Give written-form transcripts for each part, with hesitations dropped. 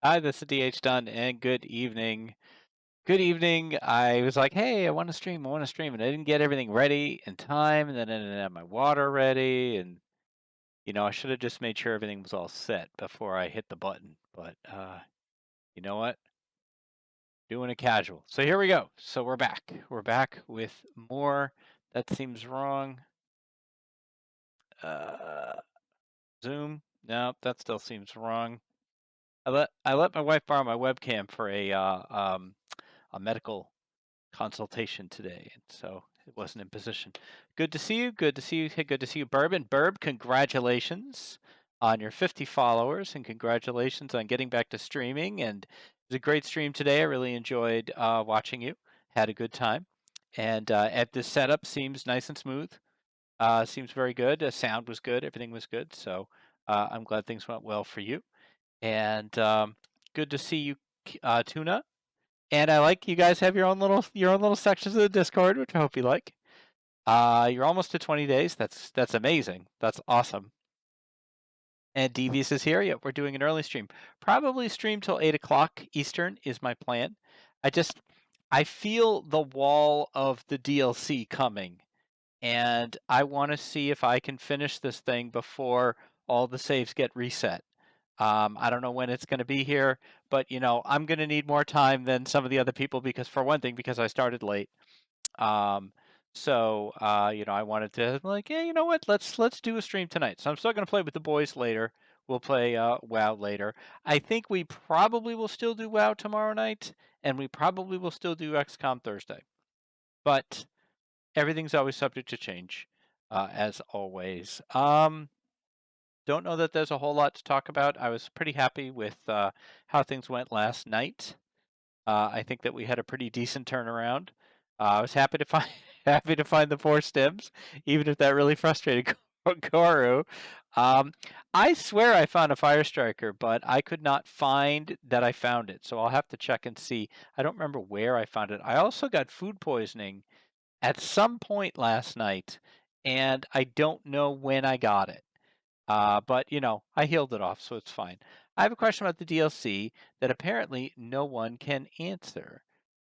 Hi, this is DH Dunn, and good evening. Good evening. I was like, hey, I want to stream. I want to stream. And I didn't get everything ready in time. And then I didn't have my water ready. And, I should have just made sure everything was all set before I hit the button. But, you know what? Doing a casual. So here we go. So we're back. We're back with more. That seems wrong. Uh, Zoom. No, that still seems wrong. I let my wife borrow my webcam for a medical consultation today, and so it wasn't in position. Good to see you. Good to see you. Hey, good to see you, Bourbon. Burb, congratulations on your 50 followers, and congratulations on getting back to streaming. And it was a great stream today. I really enjoyed watching you. Had a good time, and this setup seems nice and smooth. Seems very good. The sound was good. Everything was good. So I'm glad things went well for you. And good to see you, Tuna. And I like you guys have your own little sections of the Discord, which I hope you like. You're almost to 20 days. That's amazing. That's awesome. And Devious is here. Yep, we're doing an early stream. Probably stream till 8 o'clock Eastern is my plan. I feel the wall of the DLC coming, and I want to see if I can finish this thing before all the saves get reset. I don't know when it's going to be here, but I'm going to need more time than some of the other people because, for one thing, because I started late. Um, I wanted to like, yeah, you know what? Let's do a stream tonight. So I'm still going to play with the boys later. We'll play WoW later. I think we probably will still do WoW tomorrow night, and we probably will still do XCOM Thursday. But everything's always subject to change, as always. Don't know that there's a whole lot to talk about. I was pretty happy with how things went last night. I think that we had a pretty decent turnaround. I was happy to find happy to find the 4 stems, even if that really frustrated Koru. Um, I swear I found a fire striker, but I could not find that I found it. So I'll have to check and see. I don't remember where I found it. I also got food poisoning at some point last night, and I don't know when I got it. But I healed it off, so it's fine. I have a question about the DLC that apparently no one can answer.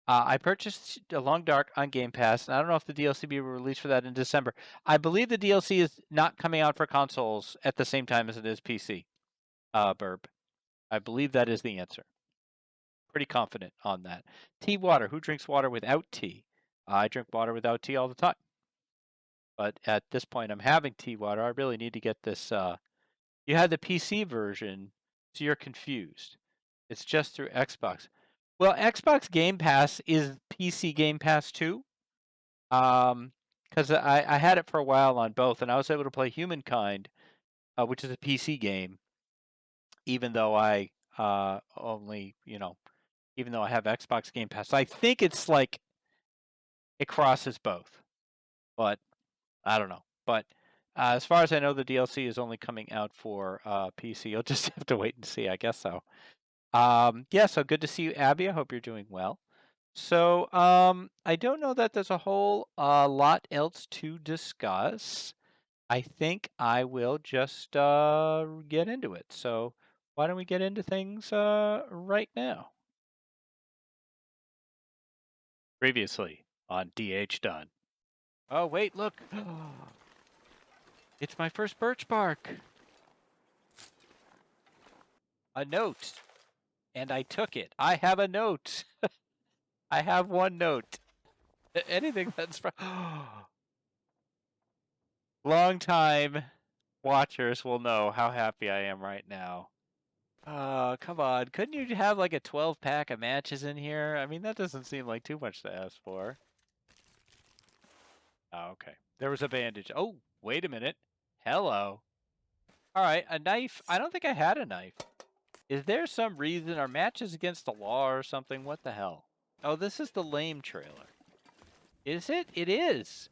I purchased A Long Dark on Game Pass, and I don't know if the DLC will be released for that in December. I believe the DLC is not coming out for consoles at the same time as it is PC. Burb. I believe that is the answer. Pretty confident on that. Tea water. Who drinks water without tea? I drink water without tea all the time. But at this point, I'm having tea water. I really need to get this. You had the PC version, so you're confused. It's just through Xbox. Well, Xbox Game Pass is PC Game Pass too. Because I had it for a while on both, and I was able to play Humankind, which is a PC game, even though I only, even though I have Xbox Game Pass. So I think it's like it crosses both, but I don't know. But as far as I know, the DLC is only coming out for PC. You'll just have to wait and see. I guess so. Yeah, so good to see you, Abby. I hope you're doing well. So, I don't know that there's a whole lot else to discuss. I think I will just get into it. So, why don't we get into things right now? Previously on DH Done. Oh, wait, look. It's my first birch bark. A note. And I took it. I have a note. I have one note. Anything that's from. Long time watchers will know how happy I am right now. Come on. Couldn't you have like a 12-pack of matches in here? I mean, that doesn't seem like too much to ask for. Oh, okay. There was a bandage. Oh, wait a minute. Hello. All right, a knife. I don't think I had a knife. Is there some reason? Are matches against the law or something? What the hell? Oh, this is the lame trailer. Is it? It is.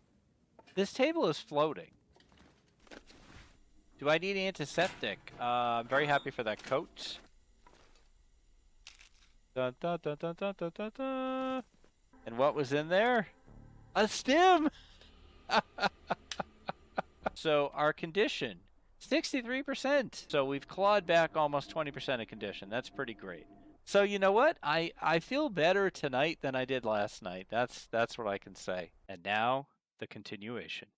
This table is floating. Do I need antiseptic? I'm very happy for that coat. Dun, dun, dun, dun, dun, dun, dun, dun. And what was in there? A stem! So our condition 63%. So we've clawed back almost 20% of condition. That's pretty great. So you know what? I feel better tonight than I did last night. That's what I can say. And now the continuation.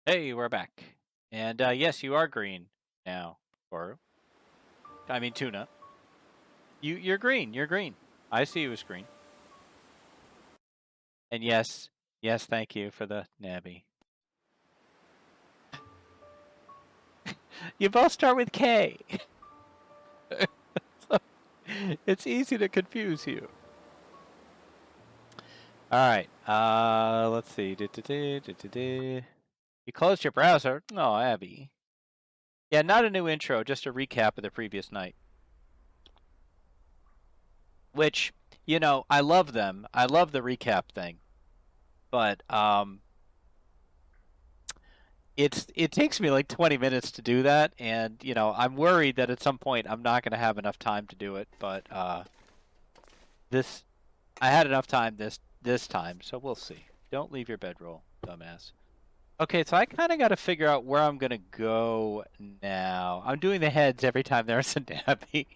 Hey, we're back. And yes, you are green now, or I mean tuna. You're green. You're green. I see you as green. And yes, thank you for the nabby. You both start with K. So, it's easy to confuse you. All right. Let's see. You closed your browser. Oh, Abby. Yeah, not a new intro, just a recap of the previous night. Which, you know, I love them. I love the recap thing. But it takes me like 20 minutes to do that, and you know, I'm worried that at some point I'm not going to have enough time to do it, but this I had enough time this time, so we'll see. Don't leave your bedroll, dumbass. Okay, so I kind of got to figure out where I'm going to go now. I'm doing the heads every time there's a nabby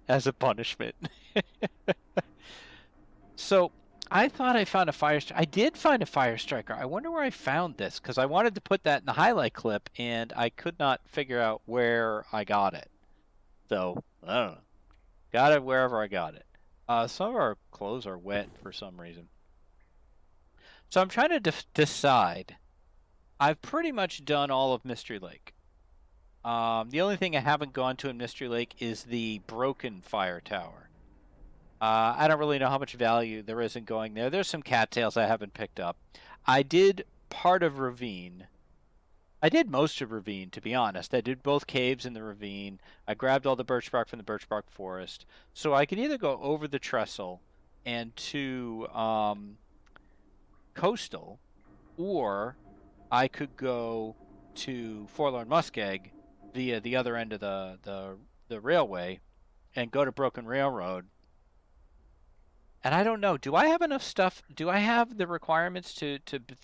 as a punishment. So, I thought I found a fire striker. I did find a fire striker. I wonder where I found this, because I wanted to put that in the highlight clip, and I could not figure out where I got it. So, I don't know. Got it wherever I got it. Some of our clothes are wet for some reason. So I'm trying to decide. I've pretty much done all of Mystery Lake. The only thing I haven't gone to in Mystery Lake is the broken fire tower. I don't really know how much value there is in going there. There's some cattails I haven't picked up. I did part of Ravine. I did most of Ravine, to be honest. I did both caves in the ravine. I grabbed all the birch bark from the birch bark forest. So I could either go over the trestle and to coastal, or I could go to Forlorn Muskeg via the other end of the railway and go to Broken Railroad. And I don't know. Do I have enough stuff? Do I have the requirements to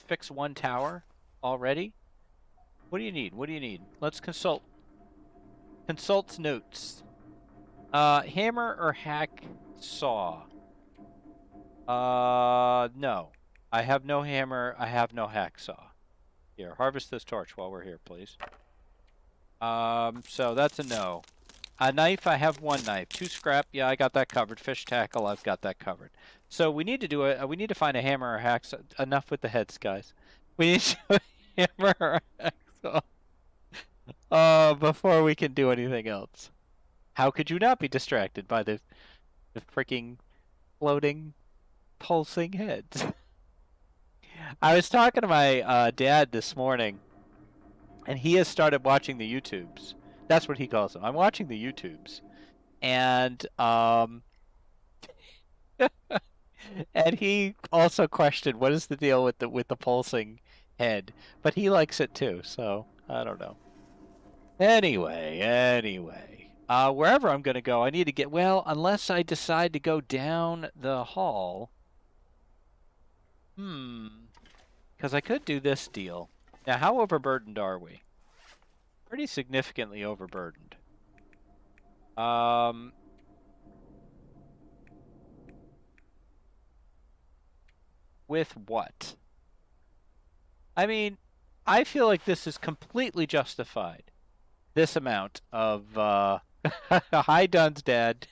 fix one tower already? What do you need? What do you need? Let's consult. Consult's notes. Hammer or hack saw? No. I have no hammer. I have no hack saw. Here, harvest this torch while we're here, please. So that's a no. A knife, I have one knife. 2 scrap, yeah, I got that covered. Fish tackle, I've got that covered. So we need to do we need to find a hammer or hack saw. Enough with the heads, guys. We need to do a hammer or a hack saw. Before we can do anything else. How could you not be distracted by the freaking floating, pulsing heads? I was talking to my dad this morning, and he has started watching the YouTubes. That's what he calls them. I'm watching the YouTubes, and and he also questioned what is the deal with the pulsing head, but he likes it too. So I don't know. Anyway, wherever I'm gonna go, I need to get unless I decide to go down the hall. Because I could do this deal. Now, how overburdened are we? Pretty significantly overburdened. With what? I mean, I feel like this is completely justified. This amount of hi, Dun's dad.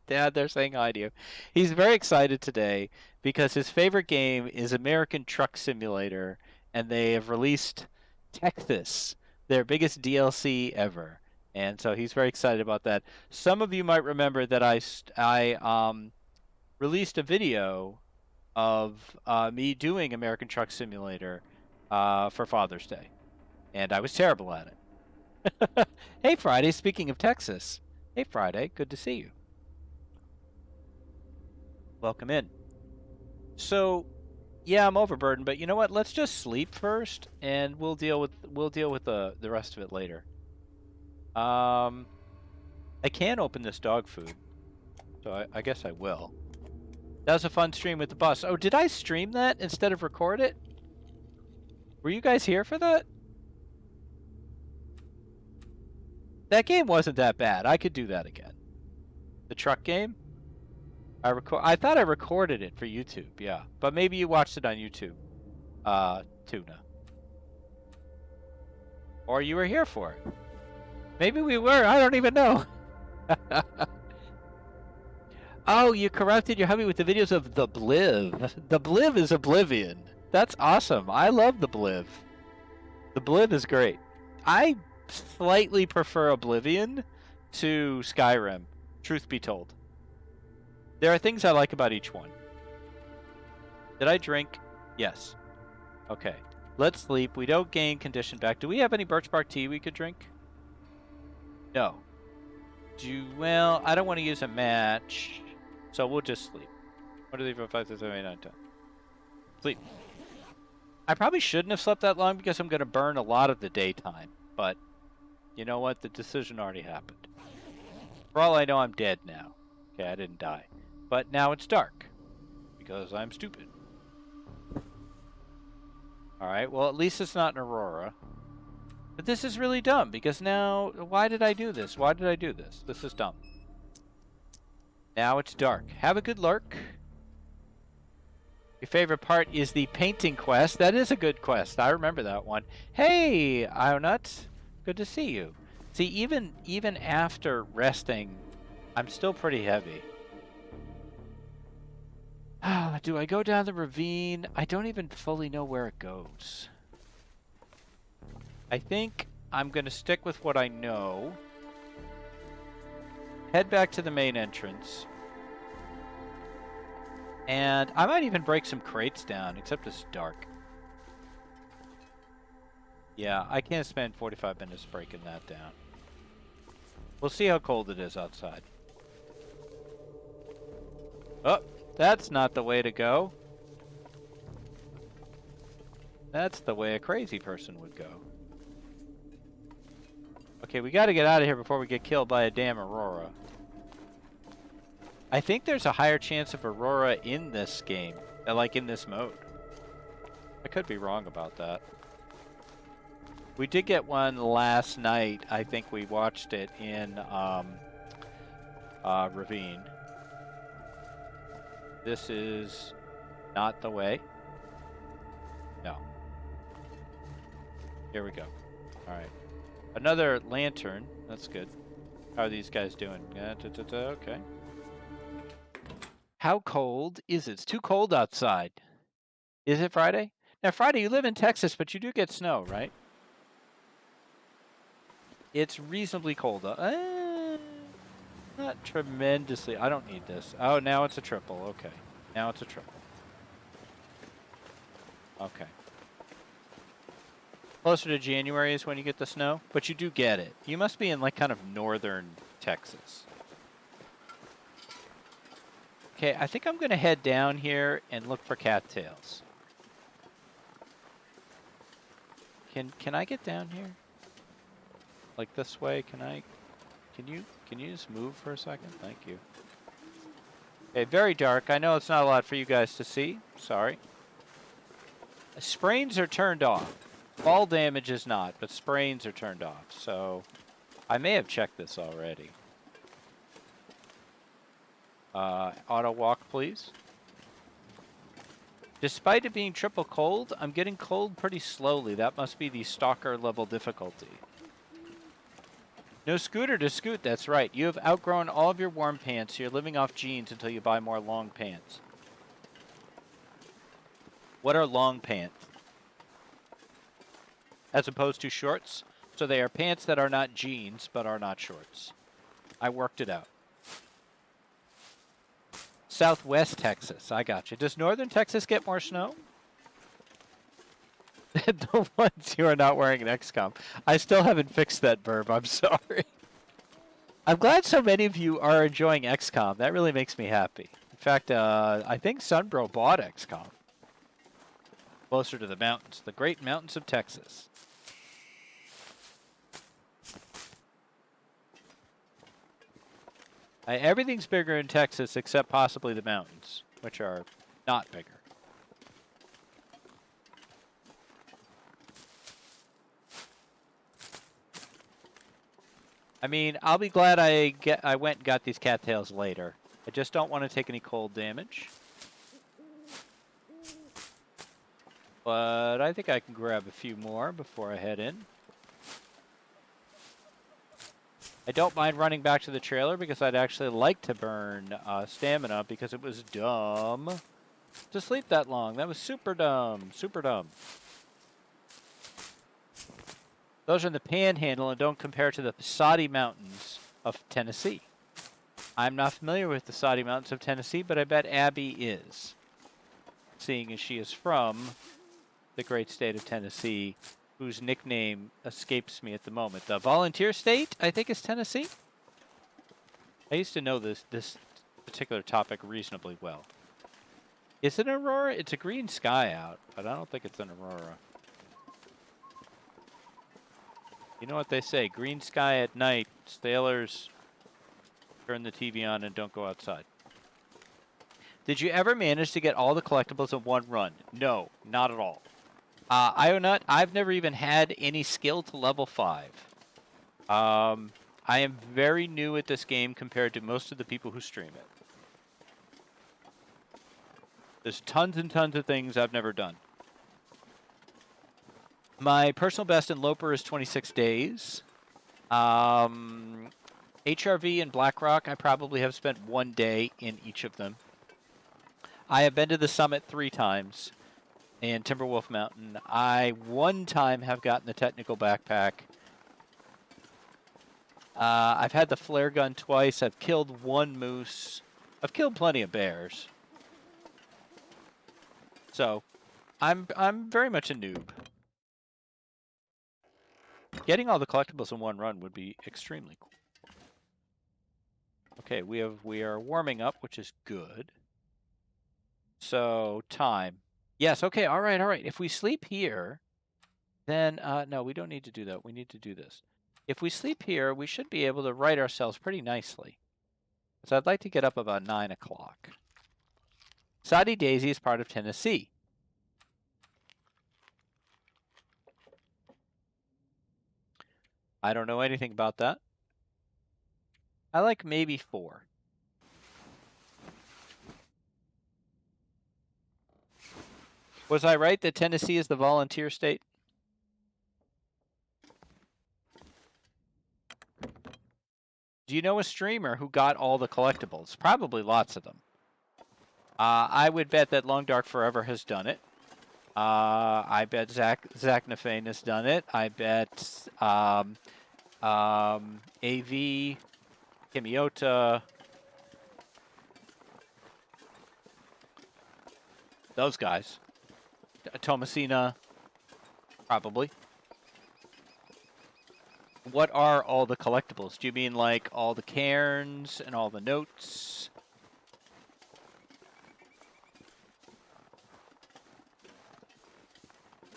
Dad, they're saying hi to you. He's very excited today because his favorite game is American Truck Simulator, and they have released Texas, their biggest DLC ever. And so he's very excited about that. Some of you might remember that I released a video of me doing American Truck Simulator for Father's Day, and I was terrible at it. Hey, Friday, speaking of Texas. Hey, Friday, good to see you. Welcome in. So, yeah, I'm overburdened, but you know what? Let's just sleep first, and we'll deal with the rest of it later. I can open this dog food, so I guess I will. That was a fun stream with the bus. Oh, did I stream that instead of record it? Were you guys here for that? That game wasn't that bad. I could do that again. The truck game? I thought I recorded it for YouTube, yeah. But maybe you watched it on YouTube. Tuna. Or you were here for it. Maybe we were. I don't even know. Oh, you corrupted your hubby with the videos of the Bliv. The Bliv is Oblivion. That's awesome. I love the Bliv. The Bliv is great. I slightly prefer Oblivion to Skyrim, truth be told. There are things I like about each one. Did I drink? Yes. Okay. Let's sleep. We don't gain condition back. Do we have any birch bark tea we could drink? No. Well, I don't want to use a match, so we'll just sleep. 1, 2, 3, 4, 5, 6, 7, 8, 9, 10. Sleep. I probably shouldn't have slept that long because I'm going to burn a lot of the daytime, but you know what? The decision already happened. For all I know, I'm dead now. Okay, I didn't die. But now it's dark because I'm stupid. Alright, well, at least it's not an aurora. But this is really dumb because now, why did I do this? Why did I do this? This is dumb. Now it's dark. Have a good lurk. Your favorite part is the painting quest. That is a good quest. I remember that one. Hey, Ionut. Good to see you. See, even after resting, I'm still pretty heavy. Do I go down the ravine? I don't even fully know where it goes. I think I'm going to stick with what I know. Head back to the main entrance. And I might even break some crates down, except it's dark. Yeah, I can't spend 45 minutes breaking that down. We'll see how cold it is outside. Oh, that's not the way to go. That's the way a crazy person would go. Okay, we got to get out of here before we get killed by a damn aurora. I think there's a higher chance of aurora in this game, like in this mode. I could be wrong about that. We did get one last night. I think we watched it in Ravine. This is not the way. No. Here we go. All right. Another lantern. That's good. How are these guys doing? Okay. How cold is it? It's too cold outside. Is it Friday? Now, Friday, you live in Texas, but you do get snow, right? It's reasonably cold. Not tremendously. I don't need this. Oh, now it's a triple. Okay. Now it's a triple. Okay. Closer to January is when you get the snow, but you do get it. You must be in like kind of northern Texas. Okay, I think I'm going to head down here and look for cattails. Can I get down here? Like this way? Can you just move for a second? Thank you. Okay, very dark. I know it's not a lot for you guys to see. Sorry. Sprains are turned off. Fall damage is not, but sprains are turned off. So I may have checked this already. Auto walk, please. Despite it being triple cold, I'm getting cold pretty slowly. That must be the stalker level difficulty. No scooter to scoot, that's right. You have outgrown all of your warm pants, so you're living off jeans until you buy more long pants. What are long pants? As opposed to shorts? So they are pants that are not jeans, but are not shorts. I worked it out. Southwest Texas, I got you. Does northern Texas get more snow? The ones who are not wearing an XCOM. I still haven't fixed that verb, I'm sorry. I'm glad so many of you are enjoying XCOM. That really makes me happy. In fact, I think Sunbro bought XCOM. Closer to the mountains, the great mountains of Texas. Everything's bigger in Texas except possibly the mountains, which are not bigger. I mean, I'll be glad I went and got these cattails later. I just don't want to take any cold damage. But I think I can grab a few more before I head in. I don't mind running back to the trailer because I'd actually like to burn stamina because it was dumb to sleep that long. That was super dumb. Super dumb. Those are in the Panhandle and don't compare to the Saudi Mountains of Tennessee. I'm not familiar with the Saudi Mountains of Tennessee, but I bet Abby is, seeing as she is from the great state of Tennessee, whose nickname escapes me at the moment. The volunteer state, I think, is Tennessee. I used to know this particular topic reasonably well. Is it an aurora? It's a green sky out, but I don't think it's an aurora. You know what they say, green sky at night, sailors turn the TV on and don't go outside. Did you ever manage to get all the collectibles in one run? No, not at all. Ionut, I've never even had any skill to level 5. I am very new at this game compared to most of the people who stream it. There's tons and tons of things I've never done. My personal best in Loper is 26 days. HRV and Blackrock, I probably have spent 1 day in each of them. I have been to the summit 3 times. And Timberwolf Mountain. I 1 time have gotten the technical backpack. I've had the flare gun twice. I've killed 1 moose. I've killed plenty of bears. So, I'm very much a noob. Getting all the collectibles in 1 run would be extremely cool. Okay, we are warming up, which is good. So, time. Yes, okay, all right. If we sleep here, then, no, we don't need to do that. We need to do this. If we sleep here, we should be able to right ourselves pretty nicely. So I'd like to get up about 9 o'clock. Saudi Daisy is part of Tennessee. I don't know anything about that. I like maybe 4. Was I right that Tennessee is the volunteer state? Do you know a streamer who got all the collectibles? Probably lots of them. I would bet that Long Dark Forever has done it. I bet Zach Nafane has done it. I bet AV, Kimiota, those guys. Tomasina, probably. What are all the collectibles? Do you mean like all the cairns and all the notes?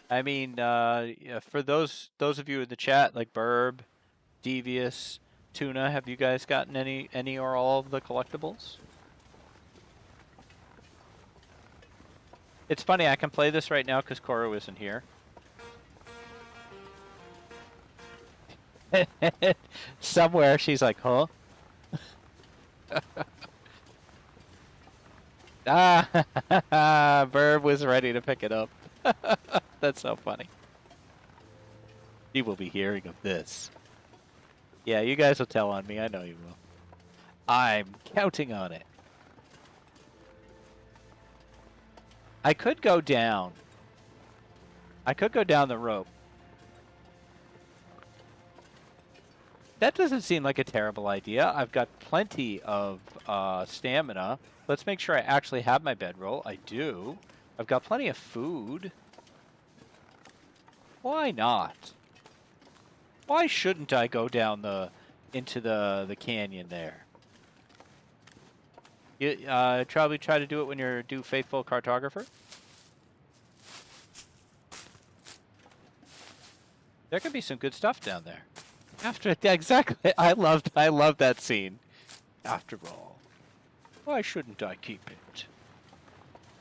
I mean, yeah, for those of you in the chat, like Burb, Devious, Tuna, have you guys gotten any or all of the collectibles? It's funny, I can play this right now because Koro isn't here. Somewhere she's like, huh? Ah, Burb was ready to pick it up. That's so funny. He will be hearing of this. Yeah, you guys will tell on me. I know you will. I'm counting on it. I could go down. I could go down the rope. That doesn't seem like a terrible idea. I've got plenty of stamina. Let's make sure I actually have my bedroll. I do. I've got plenty of food. Why not? Why shouldn't I go down into the canyon there? You probably try to do it when you're faithful cartographer. There could be some good stuff down there. Exactly. I love that scene. After all, why shouldn't I keep it?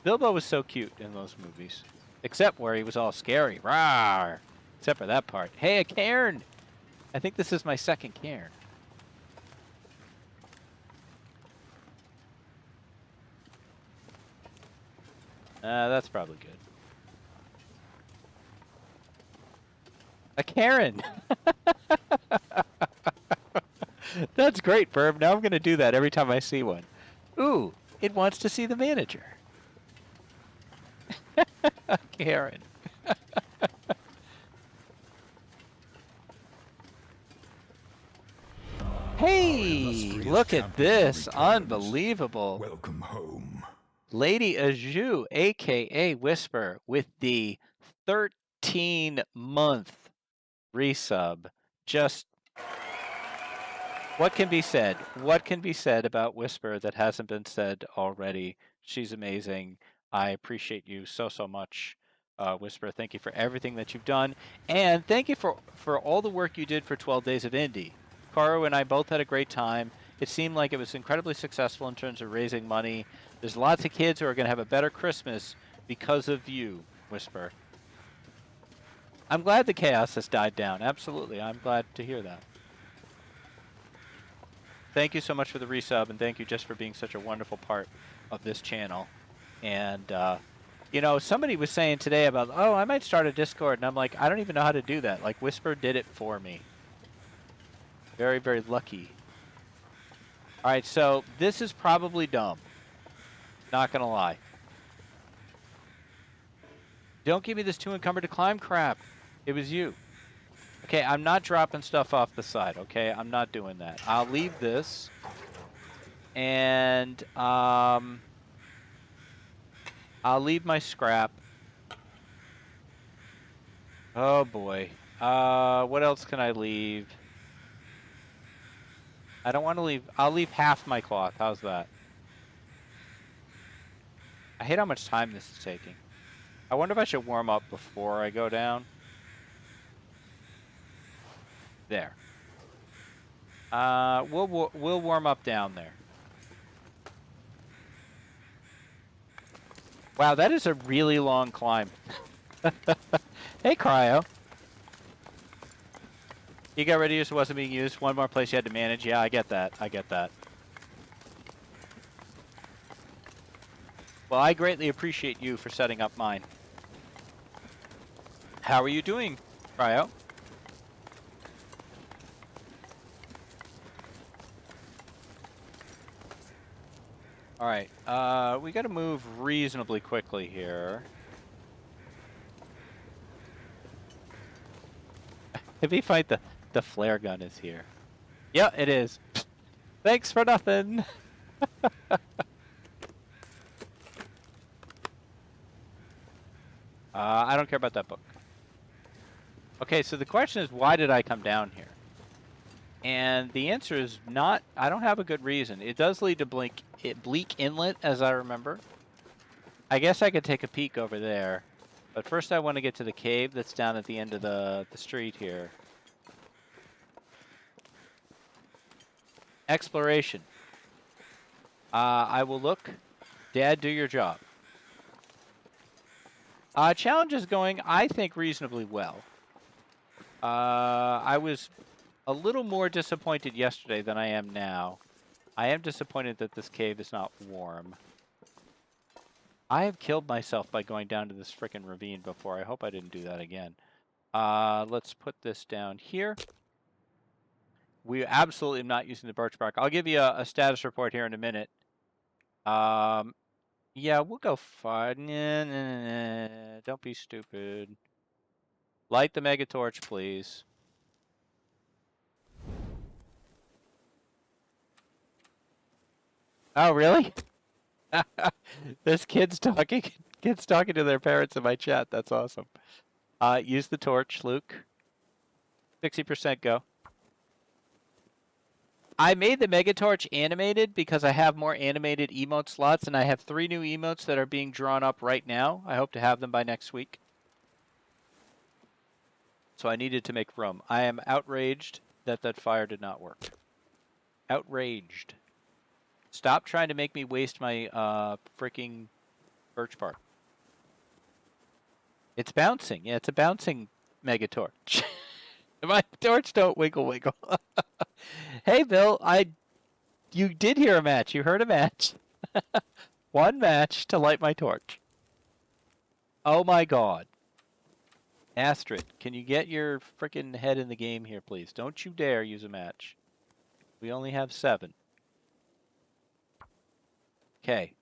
Bilbo was so cute in those movies, except where he was all scary. Rawr! Except for that part. Hey, a cairn! I think this is my second cairn. That's probably good. A Karen! That's great, Burb. Now I'm going to do that every time I see one. Ooh, it wants to see the manager. Karen. Hey, look at this. Unbelievable. Welcome home. Lady Ajou, a.k.a. Whisper, with the 13-month resub. Just, what can be said? What can be said about Whisper that hasn't been said already? She's amazing. I appreciate you so much, Whisper. Thank you for everything that you've done. And thank you for all the work you did for 12 Days of Indie. Caro and I both had a great time. It seemed like it was incredibly successful in terms of raising money. There's lots of kids who are going to have a better Christmas because of you, Whisper. I'm glad the chaos has died down. Absolutely. I'm glad to hear that. Thank you so much for the resub, and thank you just for being such a wonderful part of this channel. And, you know, somebody was saying today about, oh, I might start a Discord, and I'm like, I don't even know how to do that. Like, Whisper did it for me. Very, very lucky. All right, so this is probably dumb. Not going to lie. Don't give me this too encumbered to climb crap. It was you. Okay, I'm not dropping stuff off the side, okay? I'm not doing that. I'll leave this. And, I'll leave my scrap. Oh, boy. What else can I leave? I don't want to leave. I'll leave half my cloth. How's that? I hate how much time this is taking. I wonder if I should warm up before I go down. There. We'll warm up down there. Wow, that is a really long climb. Hey, Cryo. You got ready use wasn't being used. One more place you had to manage. Yeah, I get that. I get that. Well, I greatly appreciate you for setting up mine. How are you doing, Cryo? All right, we got to move reasonably quickly here. If we find the flare gun is here. Yeah, it is. Thanks for nothing. I don't care about that book. Okay, so the question is, why did I come down here? And the answer is not, I don't have a good reason. It does lead to Bleak Inlet, as I remember. I guess I could take a peek over there. But first I want to get to the cave that's down at the end of the street here. Exploration. I will look. Dad, do your job. Challenge is going, I think, reasonably well. I was a little more disappointed yesterday than I am now. I am disappointed that this cave is not warm. I have killed myself by going down to this frickin' ravine before. I hope I didn't do that again. Let's put this down here. We absolutely am not using the birch bark. I'll give you a status report here in a minute. Yeah, we'll go far. Nah. Don't be stupid. Light the mega torch, please. Oh, really? There's kids talking to their parents in my chat. That's awesome. Use the torch, Luke. 60% go. I made the mega torch animated because I have more animated emote slots, and I have 3 new emotes that are being drawn up right now. I hope to have them by next week. So I needed to make room. I am outraged that that fire did not work. Outraged. Stop trying to make me waste my freaking birch bark. It's bouncing. Yeah, it's a bouncing mega torch. My torch don't wiggle wiggle. Hey, Bill, you did hear a match. You heard a match. 1 match to light my torch. Oh my god. Astrid, can you get your frickin' head in the game here, please? Don't you dare use a match. We only have 7. Okay.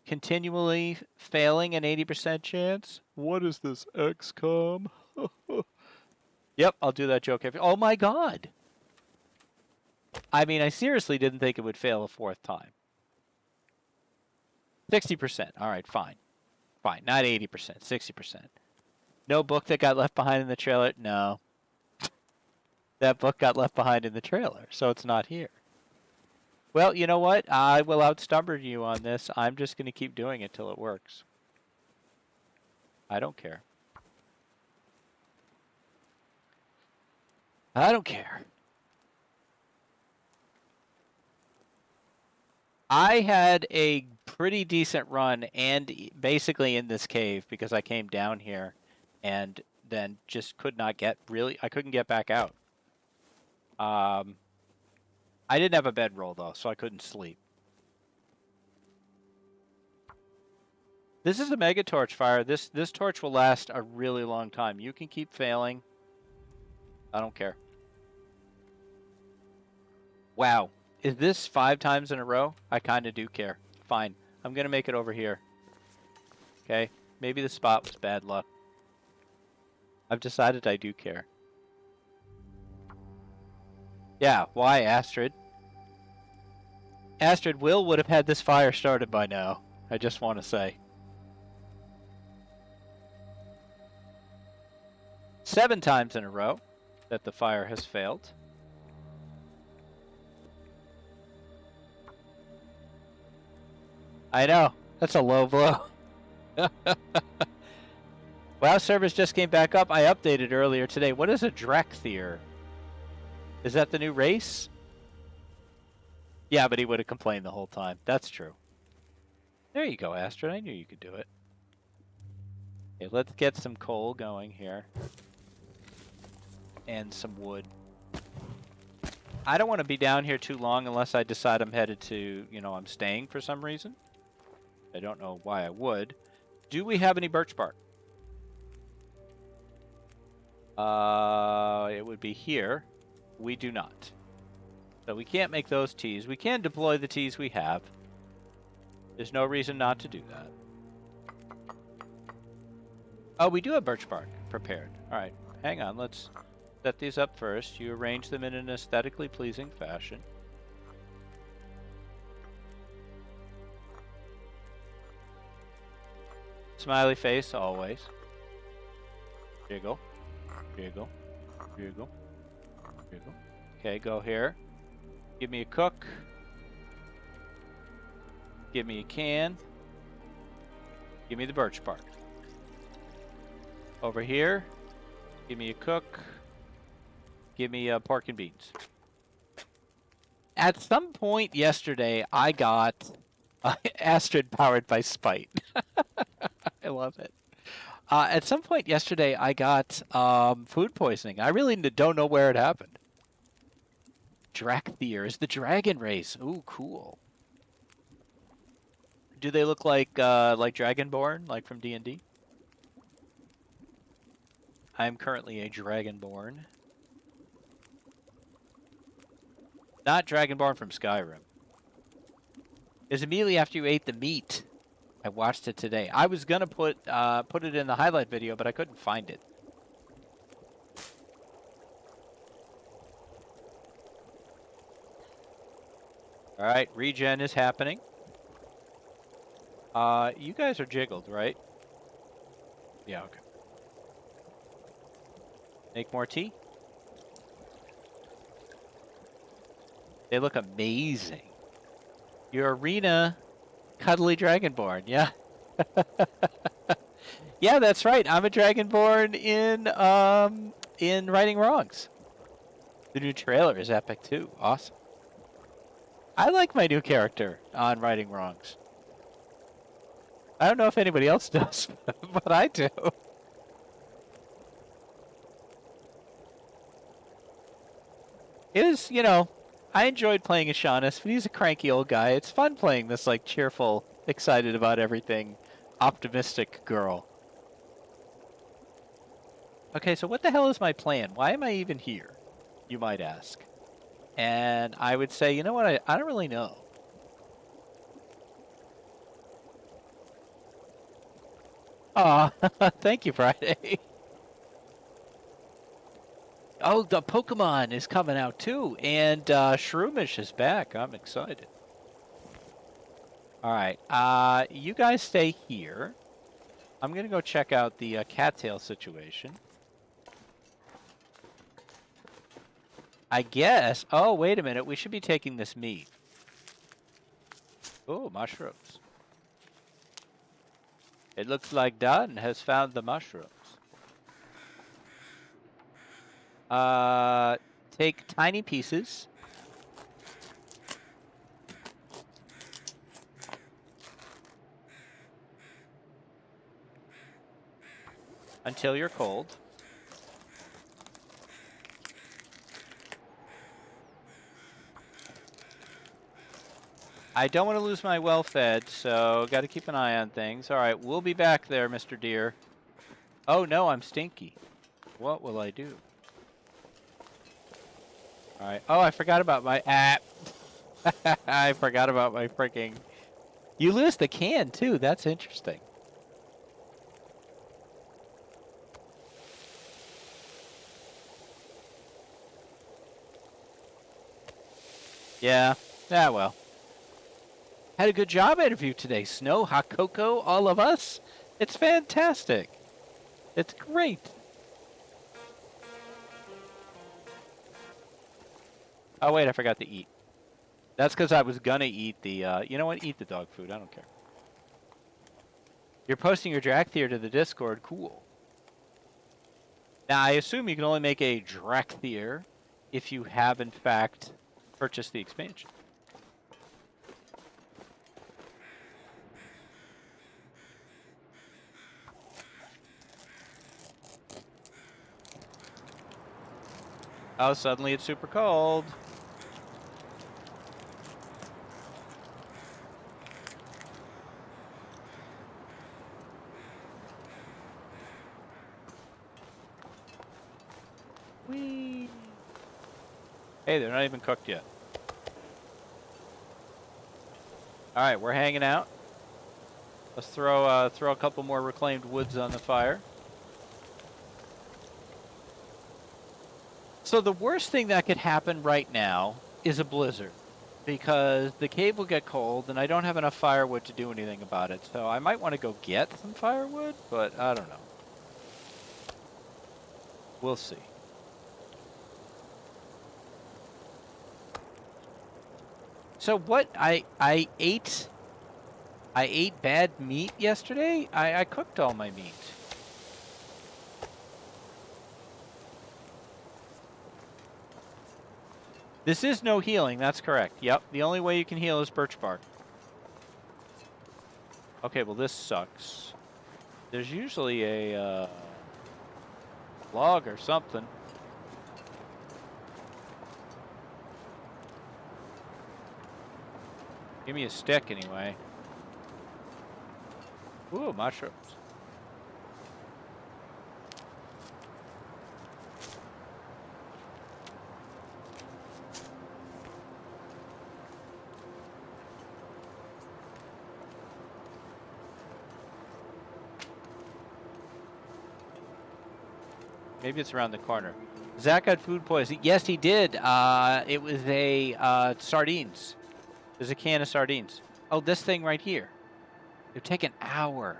Continually failing an 80% chance? What is this, XCOM? Yep, I'll do that joke every... Oh my god! I mean, I seriously didn't think it would fail a 4th time. 60%. Alright, fine. Fine, not 80%, 60%. No book that got left behind in the trailer? No. That book got left behind in the trailer, so it's not here. Well, you know what? I will outstubborn you on this. I'm just going to keep doing it till it works. I don't care. I don't care. I had a pretty decent run, and basically in this cave, because I came down here and then just could not get, I couldn't get back out. I didn't have a bedroll, though, so I couldn't sleep. This is a mega torch fire. This torch will last a really long time. You can keep failing. I don't care. Wow. Is this 5 times in a row? I kind of do care. Fine. I'm going to make it over here. Okay? Maybe the spot was bad luck. I've decided I do care. Yeah, why, Astrid? Astrid, Will would have had this fire started by now. I just want to say. 7 times in a row that the fire has failed. I know. That's a low blow. WoW servers just came back up. I updated earlier today. What is a Drakthir? Is that the new race? Yeah, but he would have complained the whole time. That's true. There you go, Astrid. I knew you could do it. Okay, let's get some coal going here. And some wood. I don't want to be down here too long unless I decide I'm headed to, I'm staying for some reason. I don't know why I would. Do we have any birch bark? It would be here. We do not. So we can't make those teas. We can deploy the teas we have. There's no reason not to do that. Oh, we do have birch bark prepared. All right, hang on. Let's set these up first. You arrange them in an aesthetically pleasing fashion. Smiley face, always. Jiggle. Jiggle. Jiggle. Jiggle. Okay, go here. Give me a cook. Give me a can. Give me the birch bark. Over here. Give me a cook. Give me pork and beans. At some point yesterday, I got Astrid powered by spite. I love it. At some point yesterday, I got food poisoning. I really don't know where it happened. Drakthir is the dragon race. Ooh, cool. Do they look like Dragonborn, like from D&D? I am currently a Dragonborn. Not Dragonborn from Skyrim. It was immediately after you ate the meat. I watched it today. I was gonna put it in the highlight video, but I couldn't find it. All right, regen is happening. You guys are jiggled, right? Yeah, okay. Make more tea. They look amazing. Your arena, cuddly Dragonborn, yeah. Yeah, that's right. I'm a Dragonborn in Righting Wrongs. The new trailer is epic too. Awesome. I like my new character on Righting Wrongs. I don't know if anybody else does, but I do. It is, you know, I enjoyed playing as Shaunus, but he's a cranky old guy. It's fun playing this, like, cheerful, excited about everything, optimistic girl. Okay, so what the hell is my plan? Why am I even here? You might ask. And I would say, you know what? I don't really know. Aw, thank you, Friday. Oh, the Pokemon is coming out too, and Shroomish is back. I'm excited. All right, you guys stay here. I'm gonna go check out the cattail situation. I guess. Oh, wait a minute. We should be taking this meat. Oh, mushrooms. It looks like Don has found the mushrooms. Take tiny pieces. Until you're cold. I don't want to lose my well-fed, so got to keep an eye on things. All right, we'll be back there, Mr. Deer. Oh, no, I'm stinky. What will I do? All right. Oh, I forgot about my... I forgot about my freaking... You lose the can, too. That's interesting. Yeah. Yeah, well. Had a good job interview today. Snow, hot cocoa, all of us. It's fantastic. It's great. Oh, wait, I forgot to eat. That's because I was gonna eat the, you know what? Eat the dog food. I don't care. You're posting your Drakthir to the Discord. Cool. Now, I assume you can only make a Drakthir if you have, in fact, purchased the expansion. Oh, suddenly it's super cold. Whee! Hey, they're not even cooked yet. All right, we're hanging out. Let's throw a couple more reclaimed woods on the fire. So the worst thing that could happen right now is a blizzard, because the cave will get cold and I don't have enough firewood to do anything about it. So I might want to go get some firewood, but I don't know. We'll see. So what I ate bad meat yesterday. I cooked all my meat. This is no healing, that's correct. Yep, the only way you can heal is birch bark. Okay, well this sucks. There's usually a log or something. Give me a stick anyway. Ooh, mushrooms. Maybe it's around the corner. Zach got food poisoning. Yes, he did. It was a sardines. There's a can of sardines. Oh, this thing right here. It would take an hour.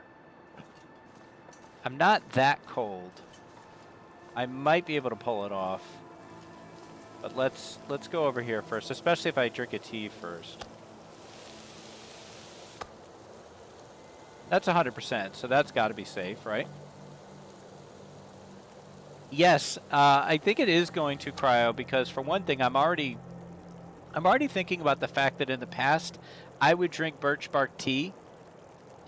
I'm not that cold. I might be able to pull it off. But let's go over here first, especially if I drink a tea first. That's 100%, so that's got to be safe, right? Yes, I think it is going to cryo because for one thing, I'm already thinking about the fact that in the past I would drink birch bark tea,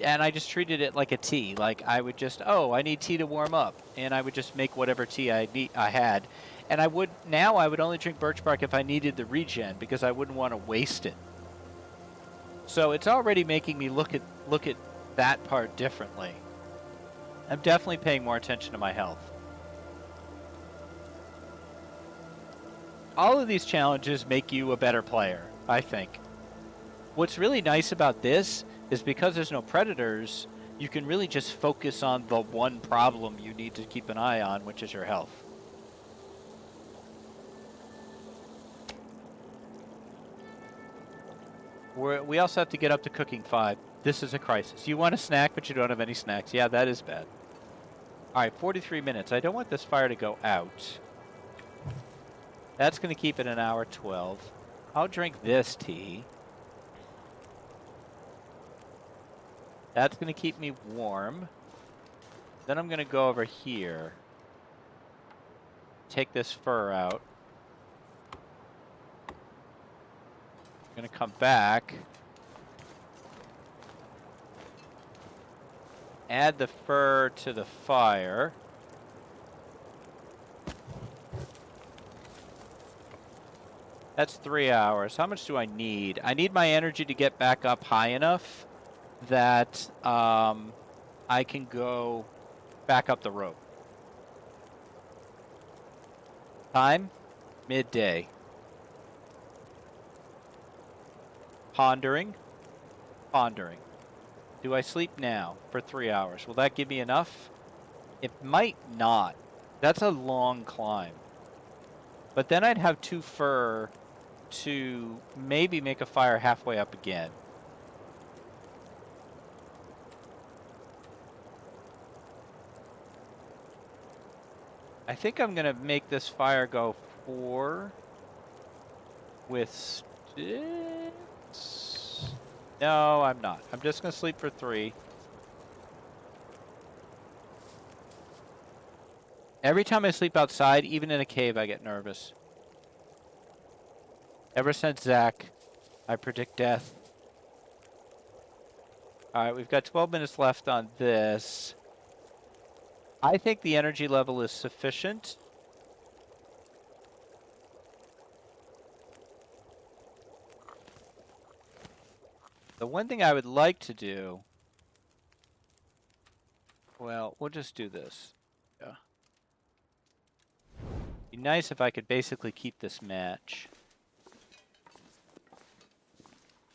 and I just treated it like a tea. Like I would just, oh, I need tea to warm up, and I would just make whatever tea I had, and I would only drink birch bark if I needed the regen because I wouldn't want to waste it. So it's already making me look at that part differently. I'm definitely paying more attention to my health. All of these challenges make you a better player, I think. What's really nice about this is because there's no predators, you can really just focus on the one problem you need to keep an eye on, which is your health. We also have to get up to cooking 5. This is a crisis. You want a snack, but you don't have any snacks. Yeah, that is bad. All right, 43 minutes. I don't want this fire to go out. That's going to keep it an hour 12. I'll drink this tea. That's going to keep me warm. Then I'm going to go over here. Take this fur out. I'm going to come back. Add the fur to the fire. That's 3 hours. How much do I need? I need my energy to get back up high enough that I can go back up the rope. Time? Midday. Pondering. Pondering. Do I sleep now for 3 hours? Will that give me enough? It might not. That's a long climb. But then I'd have 2 fur to maybe make a fire halfway up again. I think I'm going to make this fire go 4 with sticks. No, I'm not. I'm just going to sleep for 3. Every time I sleep outside, even in a cave, I get nervous. Ever since Zach, I predict death. Alright, we've got 12 minutes left on this. I think the energy level is sufficient. The one thing I would like to do... Well, we'll just do this. Yeah. Be nice if I could basically keep this match.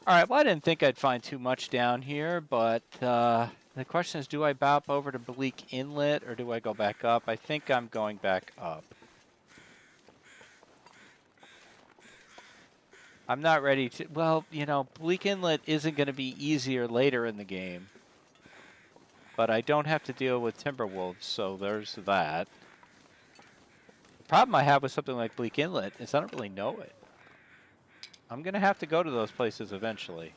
Alright, well I didn't think I'd find too much down here, but the question is, do I bop over to Bleak Inlet or do I go back up? I think I'm going back up. I'm not ready to... Well, you know, Bleak Inlet isn't going to be easier later in the game. But I don't have to deal with Timberwolves, so there's that. The problem I have with something like Bleak Inlet is I don't really know it. I'm going to have to go to those places eventually.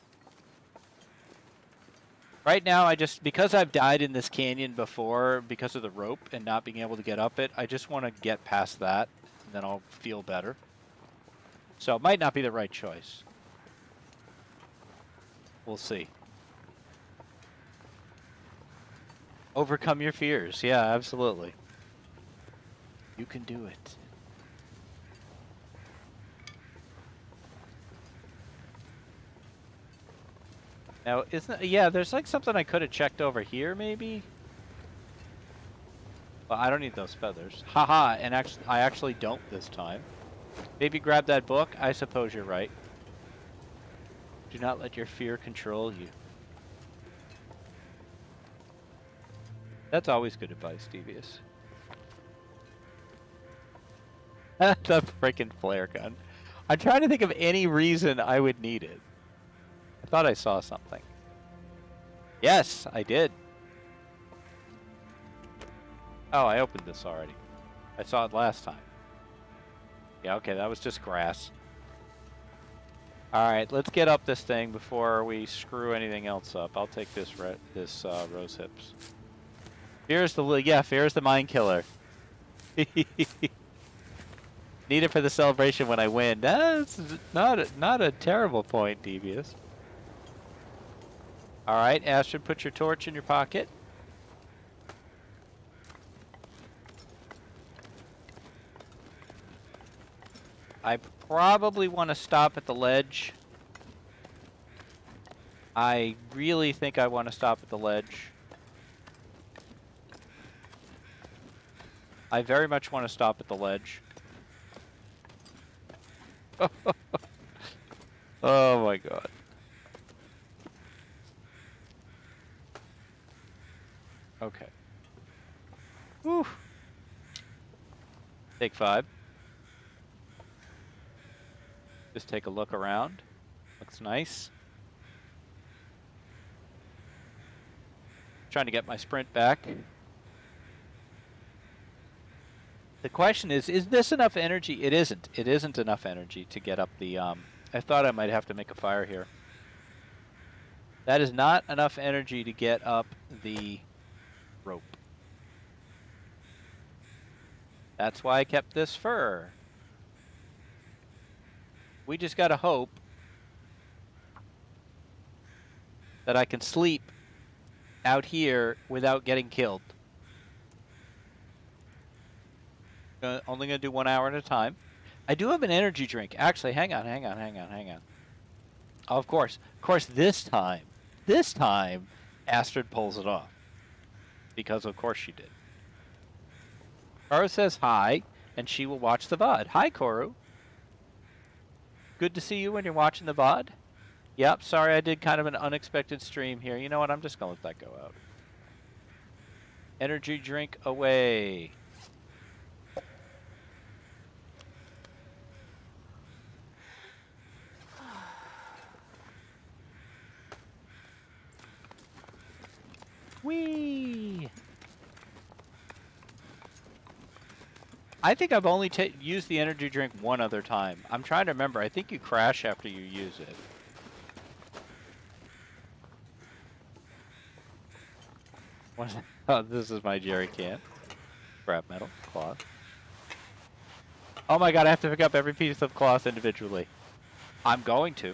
Right now, because I've died in this canyon before because of the rope and not being able to get up it, I just want to get past that, and then I'll feel better. So it might not be the right choice. We'll see. Overcome your fears. Yeah, absolutely. You can do it. Now, yeah, there's like something I could have checked over here, maybe? Well, I don't need those feathers. Haha, and I actually don't this time. Maybe grab that book? I suppose you're right. Do not let your fear control you. That's always good advice, Devious. The freaking flare gun. I'm trying to think of any reason I would need it. I thought I saw something. Yes, I did. Oh, I opened this already. I saw it last time. Yeah, okay, that was just grass. Alright, let's get up this thing before we screw anything else up. I'll take this rose hips. Fear's the mind killer. Need it for the celebration when I win. That's not a terrible point, Devious. Alright, Astrid, put your torch in your pocket. I probably want to stop at the ledge. I really think I want to stop at the ledge. I very much want to stop at the ledge. Oh my god. Okay. Whew. Take 5. Just take a look around. Looks nice. Trying to get my sprint back. The question is this enough energy? It isn't. It isn't enough energy to get up the, I thought I might have to make a fire here. That is not enough energy to get up the rope. That's why I kept this fur. We just gotta hope that I can sleep out here without getting killed. Only gonna do 1 hour at a time. I do have an energy drink. Actually, hang on. Oh, of course, this time, Astrid pulls it off. Because of course she did. Koru says hi, and she will watch the VOD. Hi, Koru. Good to see you when you're watching the VOD. Yep, sorry I did kind of an unexpected stream here. You know what, I'm just gonna let that go out. Energy drink away. Whee! I think I've only used the energy drink one other time. I'm trying to remember. I think you crash after you use it. Oh, this is my jerry can. Scrap metal, cloth. Oh my god, I have to pick up every piece of cloth individually. I'm going to.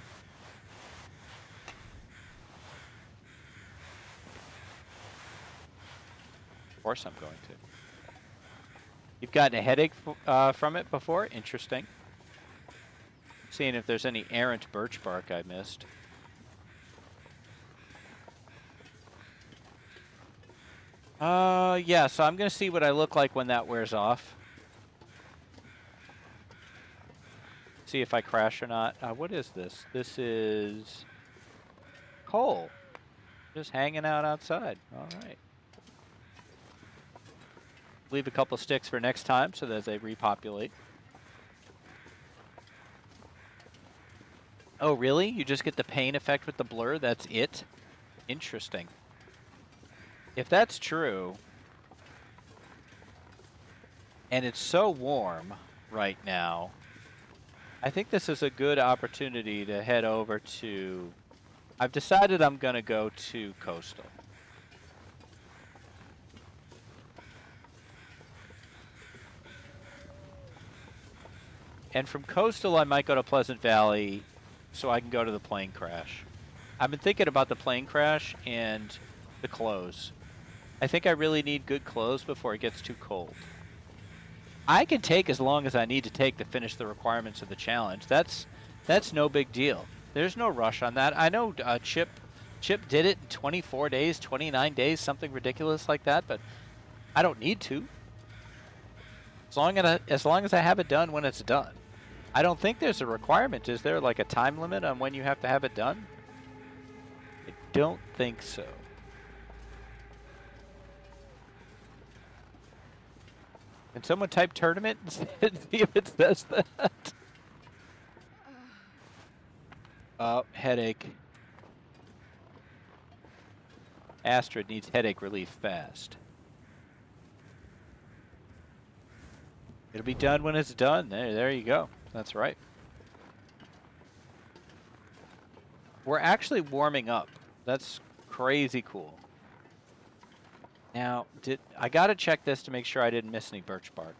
Of course I'm going to. You've gotten a headache from it before? Interesting. Seeing if there's any errant birch bark I missed. Yeah, so I'm going to see what I look like when that wears off. See if I crash or not. What is this? This is coal. Just hanging out outside. All right. Leave a couple sticks for next time so that they repopulate. Oh, really? You just get the pain effect with the blur? That's it? Interesting. If that's true, and it's so warm right now, I think this is a good opportunity to head over to... I've decided I'm going to go to Coastal. And from Coastal, I might go to Pleasant Valley so I can go to the plane crash. I've been thinking about the plane crash and the clothes. I think I really need good clothes before it gets too cold. I can take as long as I need to take to finish the requirements of the challenge. That's no big deal. There's no rush on that. I know Chip Chip did it in 24 days, 29 days, something ridiculous like that, but I don't need to. As long as I have it done when it's done. I don't think there's a requirement. Is there like a time limit on when you have to have it done? I don't think so. Can someone type tournament and see if it says that? Headache. Astrid needs headache relief fast. It'll be done when it's done. There you go. That's right. We're actually warming up. That's crazy cool. Now, I gotta check this to make sure I didn't miss any birch bark.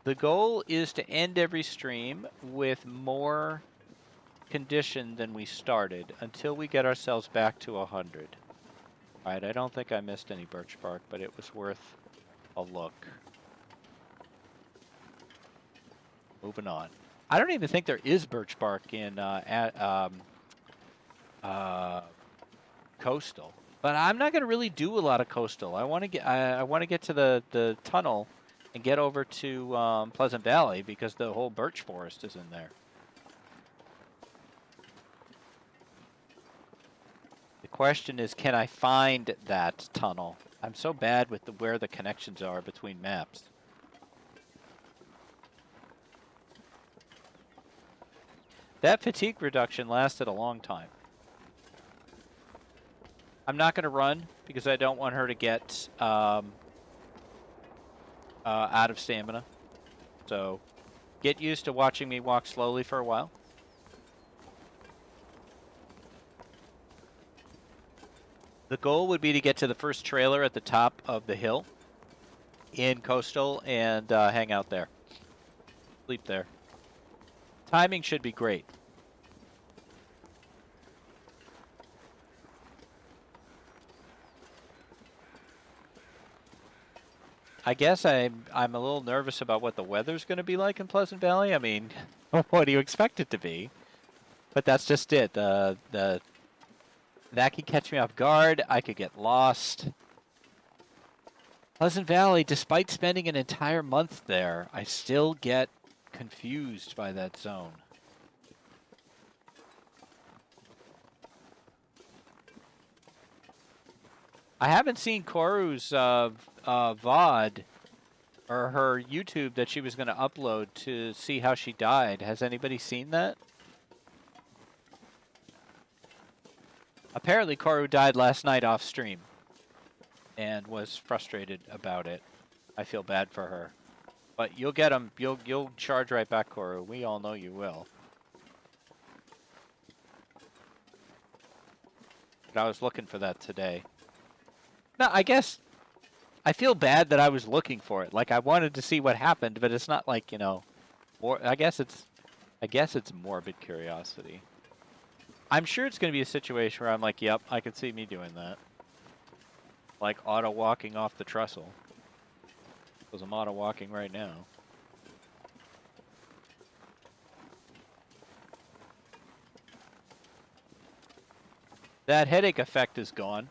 The goal is to end every stream with more condition than we started until we get ourselves back to 100. Alright, I don't think I missed any birch bark, but it was worth a look. Moving on. I don't even think there is birch bark in coastal, but I'm not going to really do a lot of coastal. I want to get to the tunnel and get over to Pleasant Valley because the whole birch forest is in there. The question is, can I find that tunnel? I'm so bad with where the connections are between maps. That fatigue reduction lasted a long time. I'm not going to run because I don't want her to get out of stamina. So get used to watching me walk slowly for a while. The goal would be to get to the first trailer at the top of the hill in coastal and hang out there. Sleep there. Timing should be great. I guess I'm a little nervous about what the weather's going to be like in Pleasant Valley. I mean, what do you expect it to be? But that's just it. That could catch me off guard. I could get lost. Pleasant Valley, despite spending an entire month there, I still get confused by that zone. I haven't seen Koru's VOD or her YouTube that she was going to upload to see how she died. Has anybody seen that? Apparently Koru died last night off stream and was frustrated about it. I feel bad for her. But you'll get them. You'll charge right back, Koru. We all know you will. But I was looking for that today. No, I guess I feel bad that I was looking for it. Like I wanted to see what happened, but it's not like, you know, or I guess it's morbid curiosity. I'm sure it's going to be a situation where I'm like, yep, I could see me doing that. Like auto walking off the trestle. Because I'm auto walking right now. That headache effect is gone.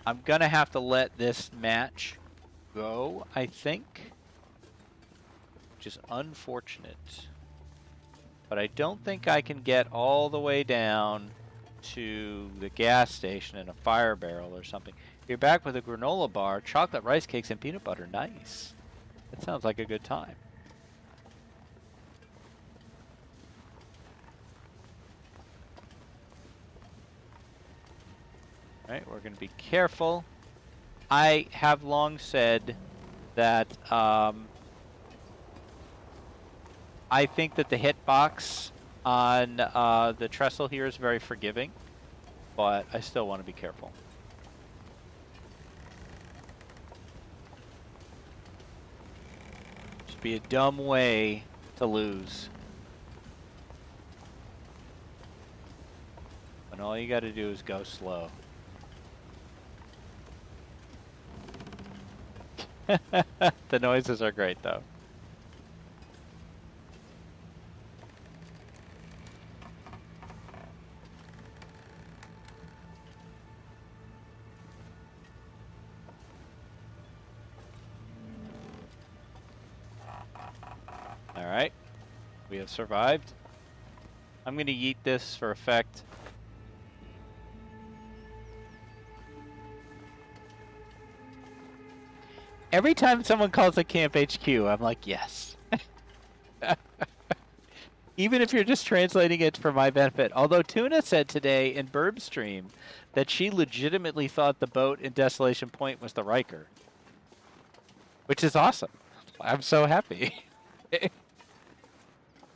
I'm going to have to let this match go, I think. Which is unfortunate. But I don't think I can get all the way down to the gas station in a fire barrel or something. You're back with a granola bar, chocolate rice cakes, and peanut butter. Nice. That sounds like a good time. Alright, we're going to be careful. I have long said that I think that the hitbox on the trestle here is very forgiving, but I still want to be careful. Just be a dumb way to lose. And all you got to do is go slow. The noises are great, though. All right. We have survived. I'm going to yeet this for effect. Every time someone calls it Camp HQ, I'm like, yes. Even if you're just translating it for my benefit. Although Tuna said today in Burb Stream that she legitimately thought the boat in Desolation Point was the Riker. Which is awesome. I'm so happy.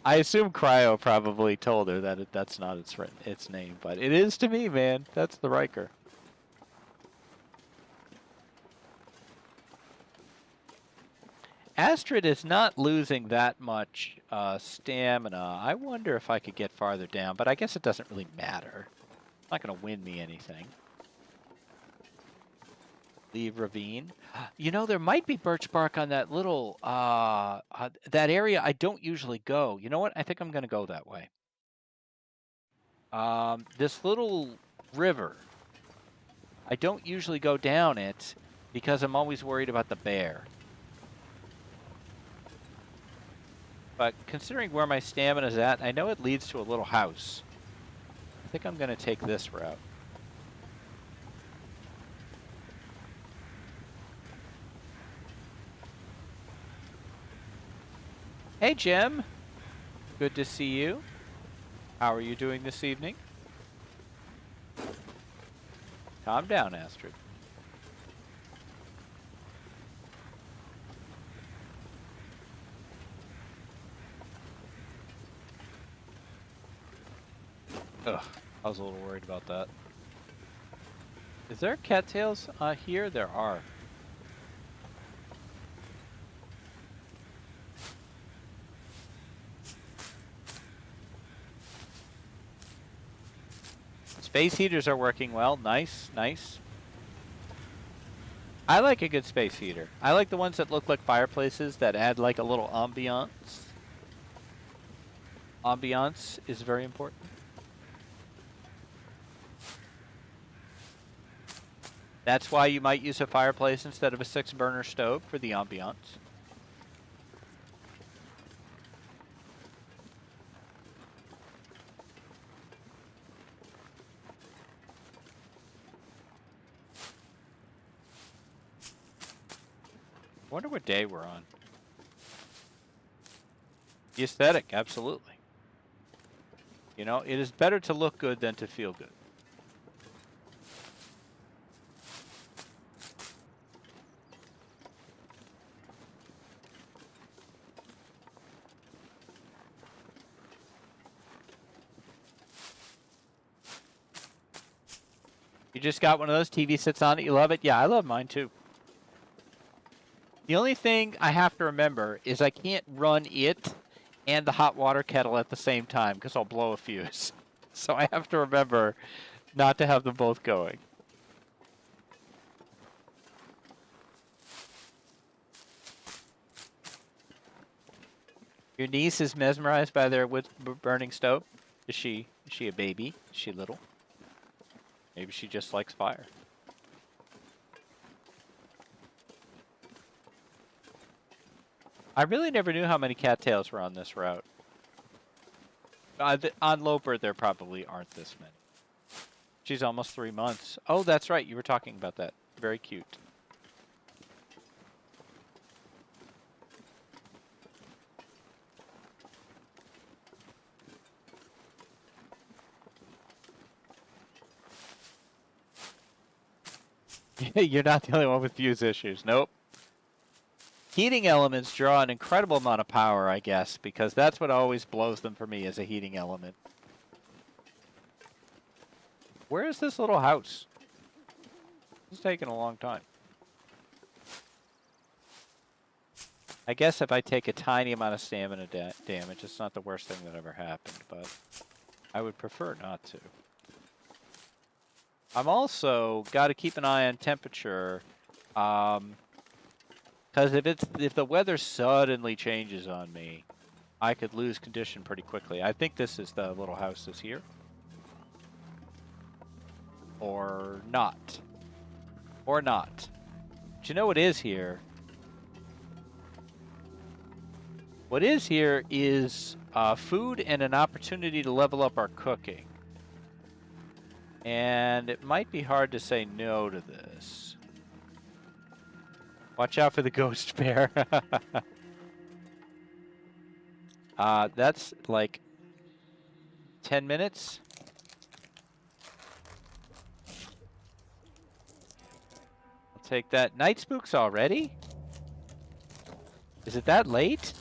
I assume Cryo probably told her that that's not its name, but it is to me, man. That's the Riker. Astrid is not losing that much stamina. I wonder if I could get farther down, but I guess it doesn't really matter. It's not going to win me anything. Leave ravine. You know, there might be birch bark on that little, that area I don't usually go. You know what? I think I'm going to go that way. This little river, I don't usually go down it because I'm always worried about the bear. But considering where my stamina's at, I know it leads to a little house. I think I'm going to take this route. Hey, Jim. Good to see you. How are you doing this evening? Calm down, Astrid. Ugh, I was a little worried about that. Is there cattails here? There are. Space heaters are working well. Nice, nice. I like a good space heater. I like the ones that look like fireplaces that add like a little ambiance. Ambiance is very important. That's why you might use a fireplace instead of a 6-burner stove for the ambiance. I wonder what day we're on. The aesthetic, absolutely. You know, it is better to look good than to feel good. You just got one of those, TV sits on it, you love it? Yeah, I love mine too. The only thing I have to remember is I can't run it and the hot water kettle at the same time because I'll blow a fuse. So I have to remember not to have them both going. Your niece is mesmerized by their wood burning stove? Is she a baby? Is she little? Maybe she just likes fire. I really never knew how many cattails were on this route. On Loper, there probably aren't this many. She's almost 3 months. Oh, that's right. You were talking about that. Very cute. You're not the only one with fuse issues. Nope. Heating elements draw an incredible amount of power, I guess, because that's what always blows them for me as a heating element. Where is this little house? It's taking a long time. I guess if I take a tiny amount of stamina damage, it's not the worst thing that ever happened, but I would prefer not to. I'm also got to keep an eye on temperature. Because if the weather suddenly changes on me, I could lose condition pretty quickly. I think this is the little house is here. Or not. Or not. But you know what is here? What is here is food and an opportunity to level up our cooking. And it might be hard to say no to this. Watch out for the ghost bear. That's like 10 minutes. I'll take that. Night spooks already? Is it that late?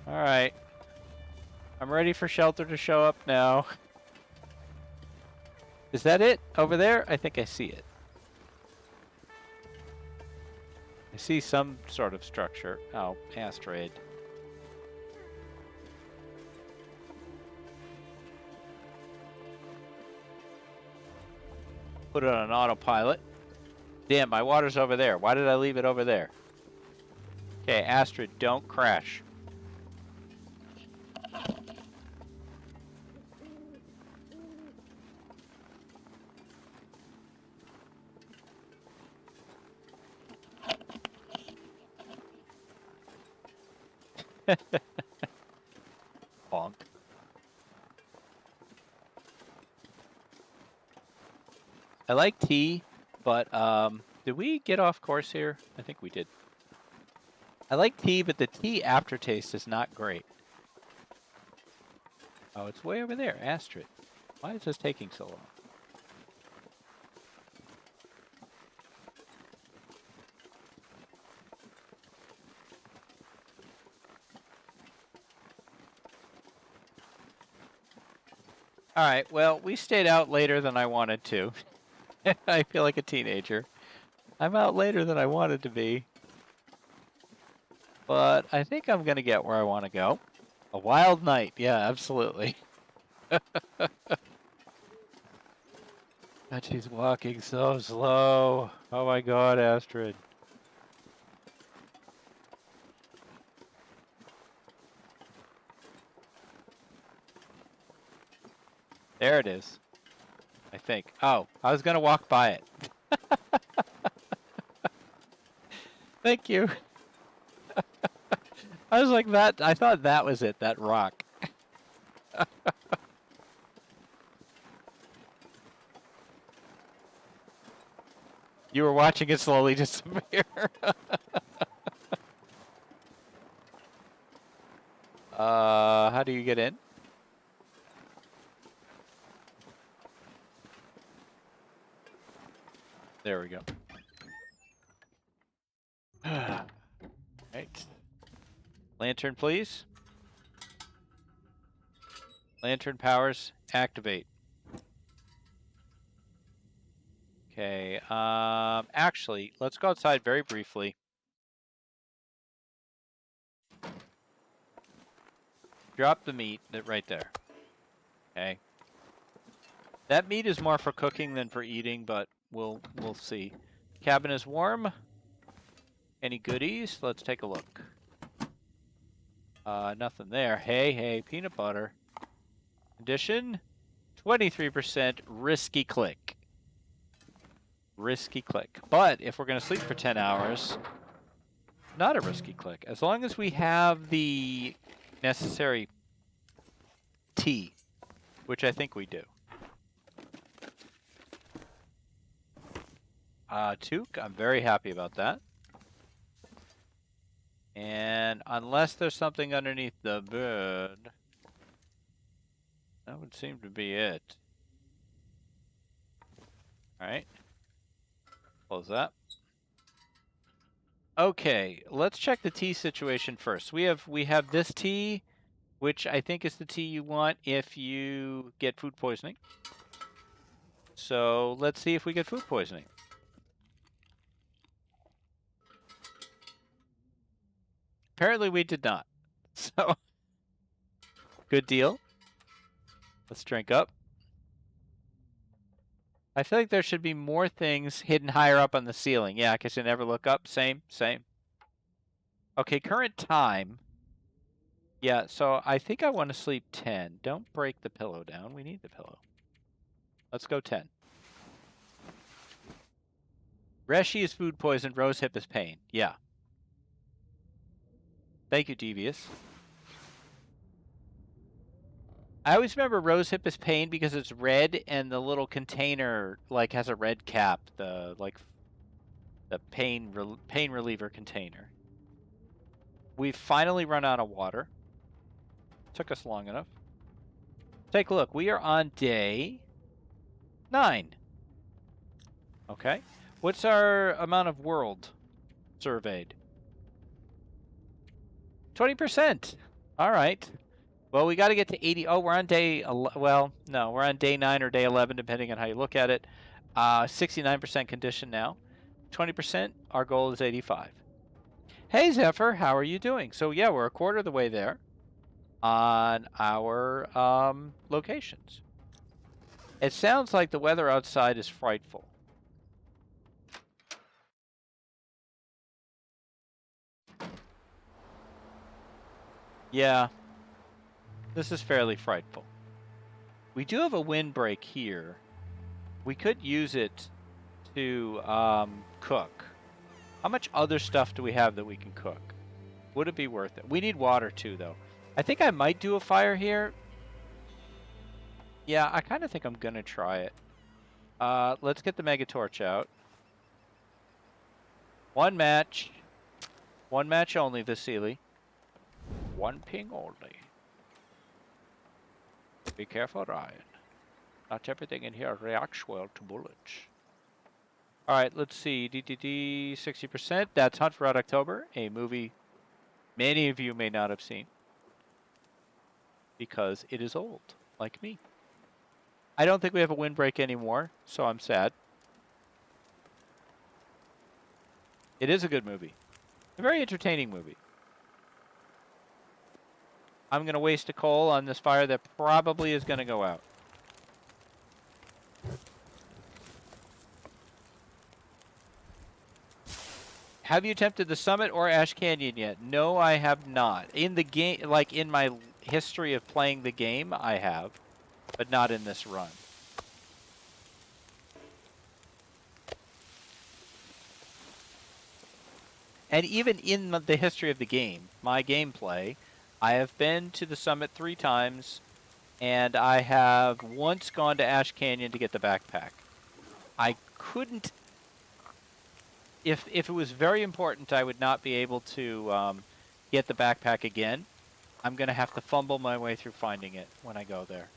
All right. I'm ready for shelter to show up now. Is that it? Over there? I think I see it. I see some sort of structure. Oh, asteroid. Put it on autopilot. Damn, my water's over there. Why did I leave it over there? Okay, asteroid, don't crash. Bonk. I like tea, but did we get off course here? I think we did. I like tea, but the tea aftertaste is not great. Oh, it's way over there, Astrid. Why is this taking so long? Alright, well, we stayed out later than I wanted to. I feel like a teenager. I'm out later than I wanted to be. But I think I'm going to get where I want to go. A wild night. Yeah, absolutely. God, she's walking so slow. Oh my god, Astrid. There it is. I think. Oh, I was going to walk by it. Thank you. I was like that. I thought that was it, that rock. You were watching it slowly disappear. How do you get in? There we go. Right. Lantern, please. Lantern powers activate. Okay. Actually, let's go outside very briefly. Drop the meat right there. Okay. That meat is more for cooking than for eating, but we'll see. Cabin is warm. Any goodies? Let's take a look. Nothing there. Hey, peanut butter. Condition, 23% risky click. Risky click. But if we're going to sleep for 10 hours, not a risky click. As long as we have the necessary tea, which I think we do. Toque, I'm very happy about that. And unless there's something underneath the bed, that would seem to be it. Alright. Close that. Okay, let's check the tea situation first. We have this tea, which I think is the tea you want if you get food poisoning. So let's see if we get food poisoning. Apparently we did not. So, good deal. Let's drink up. I feel like there should be more things hidden higher up on the ceiling. Yeah, because you never look up. Same. Okay, current time. Yeah, so I think I want to sleep 10. Don't break the pillow down. We need the pillow. Let's go 10. Reshi is food poison. Rosehip is pain. Yeah. Thank you, Devious. I always remember rosehip is pain because it's red and the little container like has a red cap. The pain reliever container. We've finally run out of water. Took us long enough. Take a look. We are on day 9. Okay. What's our amount of world surveyed? 20%. All right. Well, we got to get to 80. Oh, we're on day... Well, no, we're on day 9 or day 11, depending on how you look at it. 69% condition now. 20%, our goal is 85. Hey, Zephyr, how are you doing? So, yeah, we're a quarter of the way there on our locations. It sounds like the weather outside is frightful. Yeah, this is fairly frightful. We do have a windbreak here. We could use it to cook. How much other stuff do we have that we can cook? Would it be worth it? We need water too, though. I think I might do a fire here. Yeah, I kind of think I'm going to try it. Let's get the mega torch out. One match. One match only, Vasily. One ping only. Be careful, Ryan. Not everything in here reacts well to bullets. Alright, let's see. DTD 60%. That's Hunt for Red October, a movie many of you may not have seen. Because it is old, like me. I don't think we have a windbreak anymore, so I'm sad. It is a good movie. A very entertaining movie. I'm going to waste a coal on this fire that probably is going to go out. Have you attempted the summit or Ash Canyon yet? No, I have not. In the game, like in my history of playing the game, I have, but not in this run. And even in the history of the game, my gameplay, I have been to the summit 3 times, and I have once gone to Ash Canyon to get the backpack. I couldn't... If it was very important, I would not be able to get the backpack again. I'm going to have to fumble my way through finding it when I go there.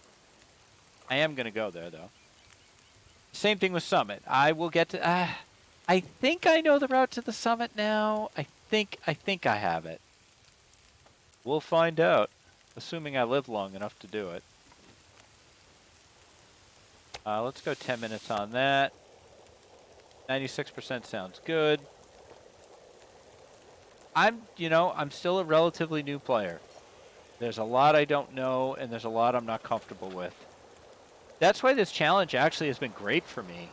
I am going to go there, though. Same thing with Summit. I will get to... I think I know the route to the summit now. I think I have it. We'll find out, assuming I live long enough to do it. Let's go 10 minutes on that. 96% sounds good. I'm still a relatively new player. There's a lot I don't know, and there's a lot I'm not comfortable with. That's why this challenge actually has been great for me.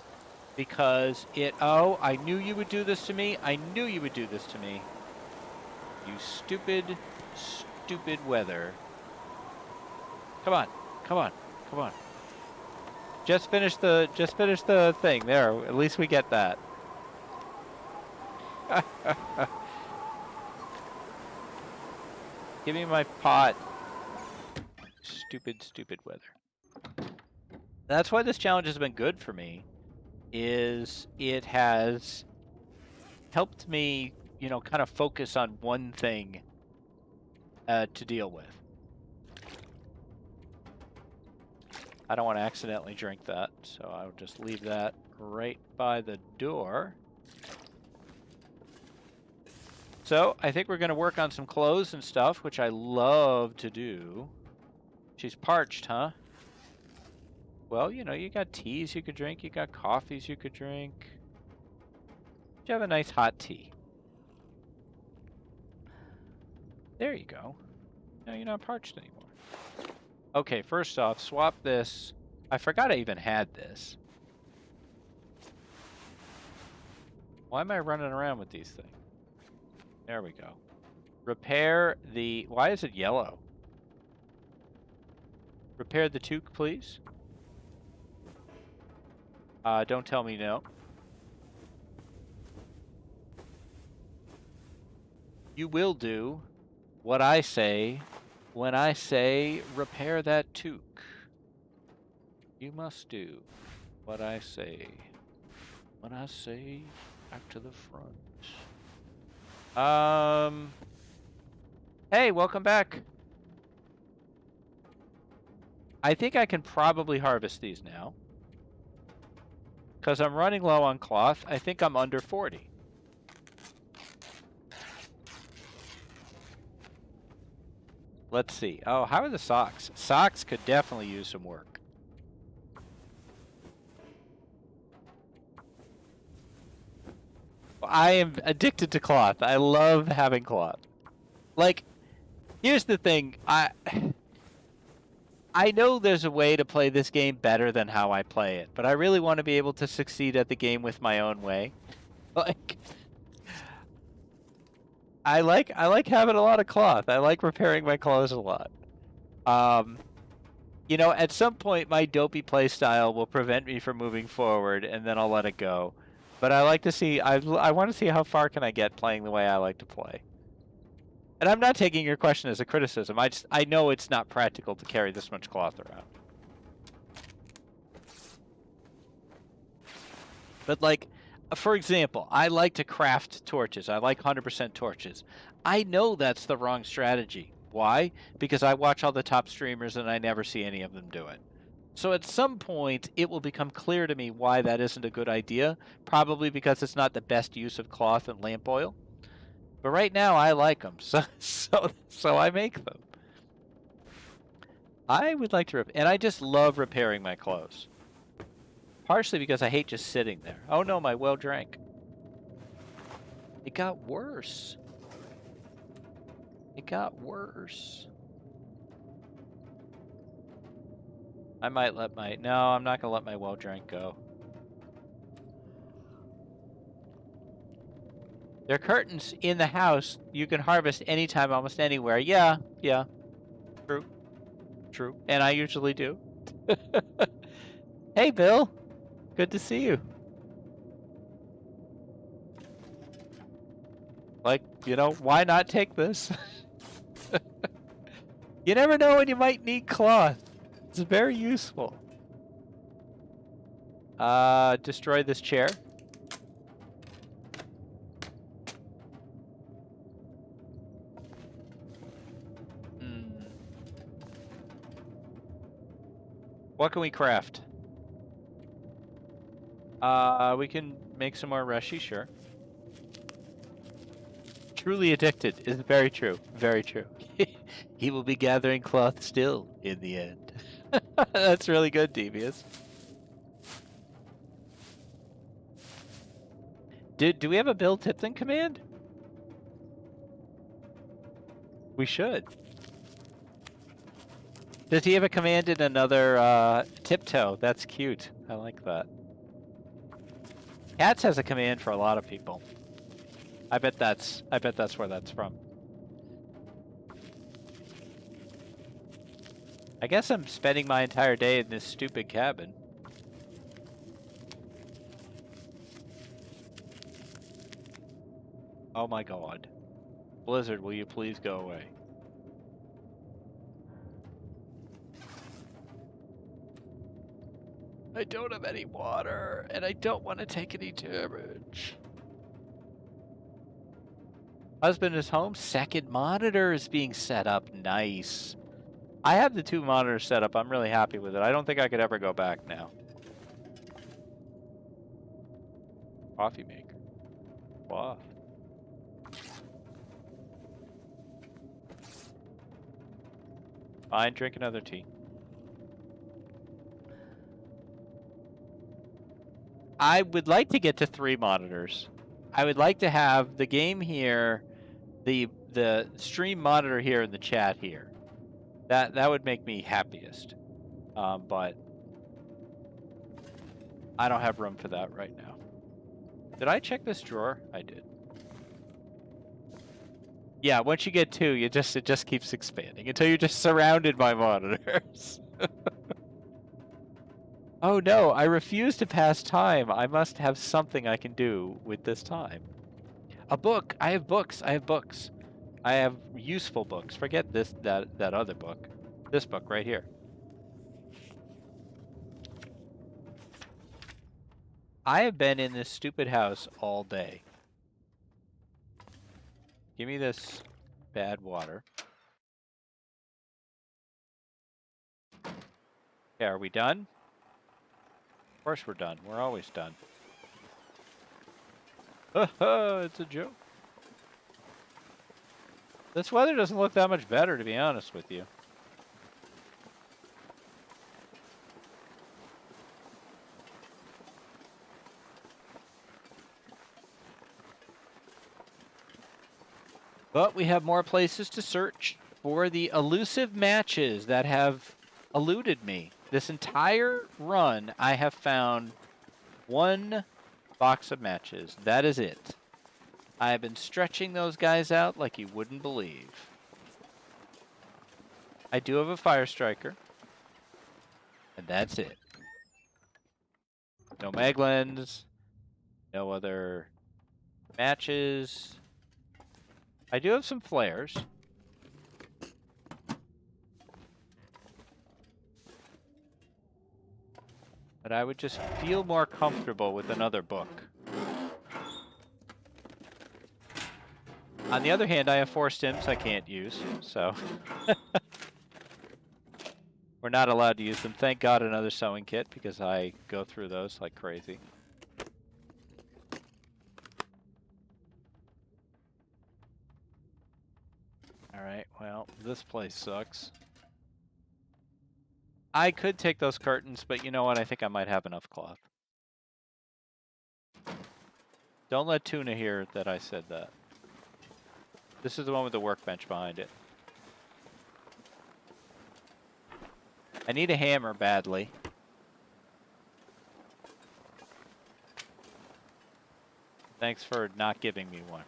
Because I knew you would do this to me. I knew you would do this to me. You stupid, stupid weather. Come on. Just finish the thing. There, at least we get that. Give me my pot. Stupid weather. That's why this challenge has been good for me. It has helped me, kind of focus on one thing to deal with. I don't want to accidentally drink that, so I'll just leave that right by the door. So, I think we're going to work on some clothes and stuff, which I love to do. She's parched, huh? Well, you got teas you could drink, you got coffees you could drink. You have a nice hot tea. There you go. No, you're not parched anymore. Okay, first off, swap this. I forgot I even had this. Why am I running around with these things? There we go. Repair the... Why is it yellow? Repair the toque, please. Don't tell me no. You will do what I say when I say repair that toque. You must do what I say when I say back to the front. Hey, welcome back. I think I can probably harvest these now. Because I'm running low on cloth. I think I'm under 40. Let's see. Oh, how are the socks? Socks could definitely use some work. I am addicted to cloth. I love having cloth. Like, here's the thing. I know there's a way to play this game better than how I play it, but I really want to be able to succeed at the game with my own way. Like, I like having a lot of cloth. I like repairing my clothes a lot. You know, at some point my dopey play style will prevent me from moving forward, and then I'll let it go. But I like to see. I want to see how far can I get playing the way I like to play. And I'm not taking your question as a criticism. I know it's not practical to carry this much cloth around. But like, for example, I like to craft torches. I like 100% torches. I know that's the wrong strategy. Why? Because I watch all the top streamers and I never see any of them do it. So at some point, it will become clear to me why that isn't a good idea. Probably because it's not the best use of cloth and lamp oil. But right now, I like them, so I make them. I would like to, and I just love repairing my clothes. Partially because I hate just sitting there. Oh no, my well drank. It got worse. It got worse. I might let my... No, I'm not going to let my well drank go. There are curtains in the house. You can harvest anytime, almost anywhere. Yeah. True. True. And I usually do. Hey, Bill. Good to see you. Like, you know, why not take this? You never know when you might need cloth. It's very useful. Destroy this chair. What can we craft? We can make some more rushy, sure. Truly addicted is very true. Very true. He will be gathering cloth still in the end. That's really good, Devious. Do we have a Bill Tipton command? We should. Does he have a command in another tiptoe? That's cute. I like that. Cats has a command for a lot of people. I bet that's where that's from. I guess I'm spending my entire day in this stupid cabin. Oh my god. Blizzard, will you please go away? I don't have any water, and I don't want to take any damage. Husband is home. Second monitor is being set up. Nice. I have the 2 monitors set up. I'm really happy with it. I don't think I could ever go back now. Coffee maker. Wow. Fine, drink another tea. I would like to get to 3 monitors. I would like to have the game here, the the stream monitor here in the chat here. That would make me happiest. But I don't have room for that right now. Did I check this drawer? I did. Yeah, once you get 2, it just keeps expanding until you're just surrounded by monitors. Oh no, I refuse to pass time. I must have something I can do with this time. A book. I have books. I have books. I have useful books. Forget that other book. This book right here. I have been in this stupid house all day. Give me this bad water. Okay, are we done? Of course we're done. We're always done. It's a joke. This weather doesn't look that much better, to be honest with you. But we have more places to search for the elusive matches that have eluded me. This entire run, I have found 1 box of matches. That is it. I have been stretching those guys out like you wouldn't believe. I do have a fire striker. And that's it. No Meglins. No other matches. I do have some flares. But I would just feel more comfortable with another book. On the other hand, I have 4 stimps I can't use, so... We're not allowed to use them. Thank God another sewing kit, because I go through those like crazy. Alright, well, this place sucks. I could take those curtains, but you know what? I think I might have enough cloth. Don't let Tuna hear that I said that. This is the one with the workbench behind it. I need a hammer badly. Thanks for not giving me one.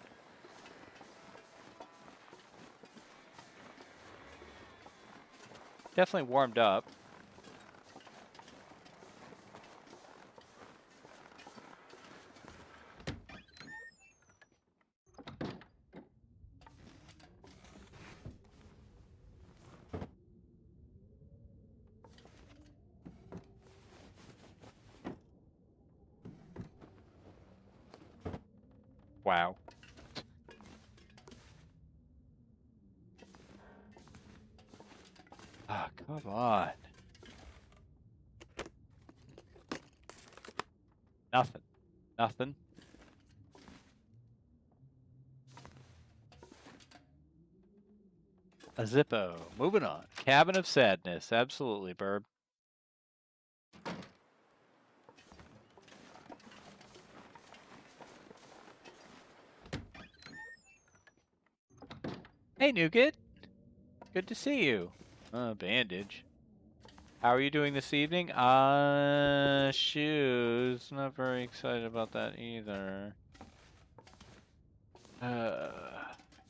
Definitely warmed up. Wow. Ah, come on. Nothing. Nothing. A Zippo. Moving on. Cabin of Sadness. Absolutely, Burb. Hey, Nougat. Good to see you. Bandage. How are you doing this evening? Shoes. Not very excited about that either.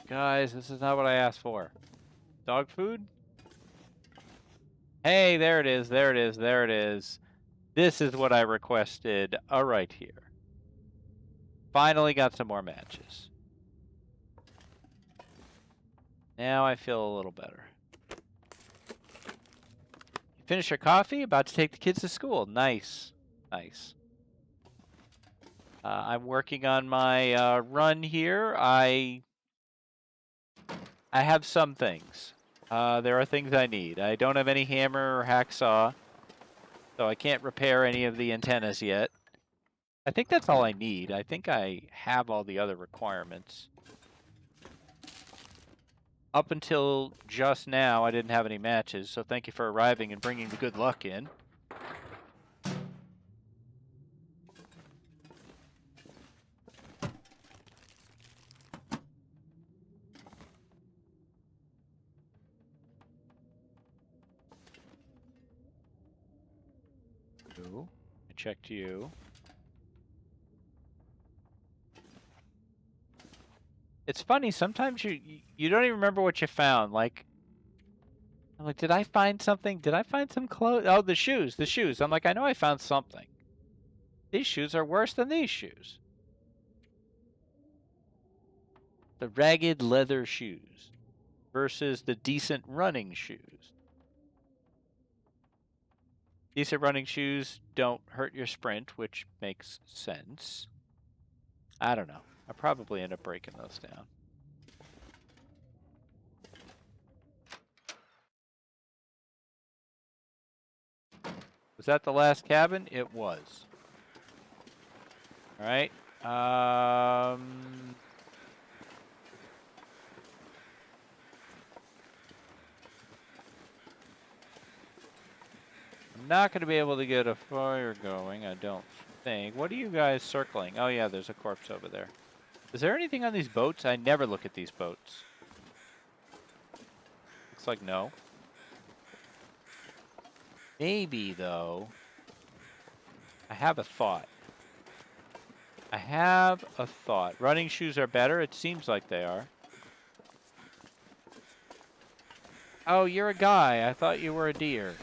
Guys, this is not what I asked for. Dog food? Hey, there it is, there it is, there it is. This is what I requested right here. Finally got some more matches. Now I feel a little better. Finish your coffee? About to take the kids to school. Nice. Nice. I'm working on my run here. I have some things. There are things I need. I don't have any hammer or hacksaw, so I can't repair any of the antennas yet. I think that's all I need. I think I have all the other requirements. Up until just now, I didn't have any matches, so thank you for arriving and bringing the good luck in. I checked you. It's funny, sometimes you don't even remember what you found. Like, I'm like, did I find something? Did I find some clothes? Oh, the shoes, the shoes. I'm like, I know I found something. These shoes are worse than these shoes. The ragged leather shoes versus the decent running shoes. Decent running shoes don't hurt your sprint, which makes sense. I don't know. I probably end up breaking those down. Was that the last cabin? It was. All right. I'm not going to be able to get a fire going, I don't think. What are you guys circling? Oh, yeah, there's a corpse over there. Is there anything on these boats? I never look at these boats. Looks like no. Maybe, though. I have a thought. I have a thought. Running shoes are better? It seems like they are. Oh, you're a guy. I thought you were a deer.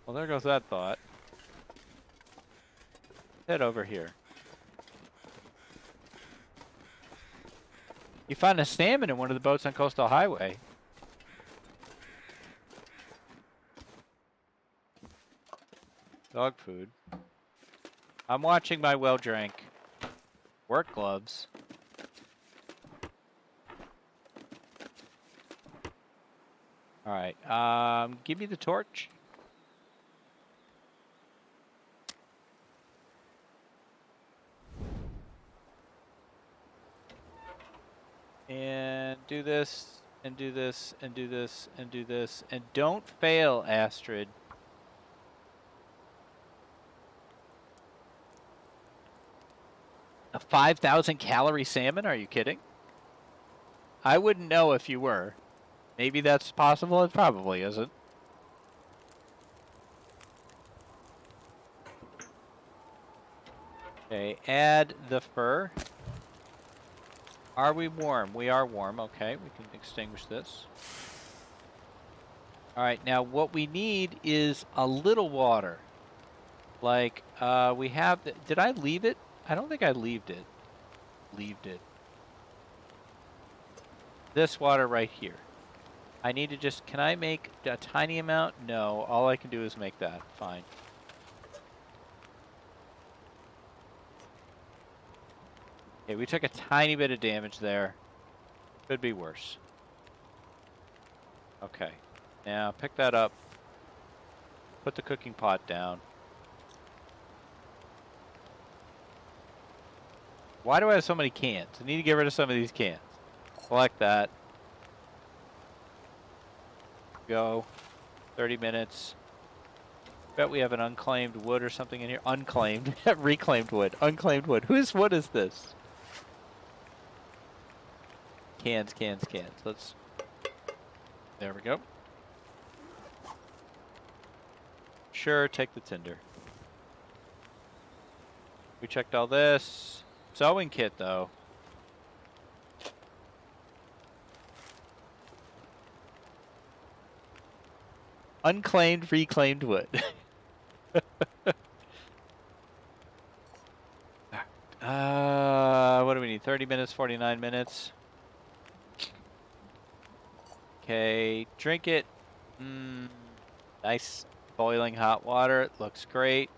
Well, there goes that thought. Head over here. You found a salmon in one of the boats on Coastal Highway. Dog food. I'm watching my well-drank. Work gloves. All right. Give me the torch. And do this, and do this, and do this, and do this. And don't fail, Astrid. A 5,000 calorie salmon? Are you kidding? I wouldn't know if you were. Maybe that's possible. It probably isn't. Okay, add the fur. Are we warm? We are warm. Okay, we can extinguish this. All right, now what we need is a little water. Like, we have... Did I leave it? I don't think I leaved it. Leaved it. This water right here. I need to just... Can I make a tiny amount? No, all I can do is make that. Fine. Okay, we took a tiny bit of damage there. Could be worse. Okay. Now, pick that up. Put the cooking pot down. Why do I have so many cans? I need to get rid of some of these cans. Collect that. Go. 30 minutes. Bet we have an unclaimed wood or something in here. Unclaimed. Reclaimed wood. Unclaimed wood. Whose wood is this? Cans, cans, cans. Let's... There we go. Sure, take the tinder. We checked all this. Sewing kit, though. Unclaimed, reclaimed wood. What do we need? 30 minutes, 49 minutes. Okay, drink it. Nice boiling hot water. It looks great.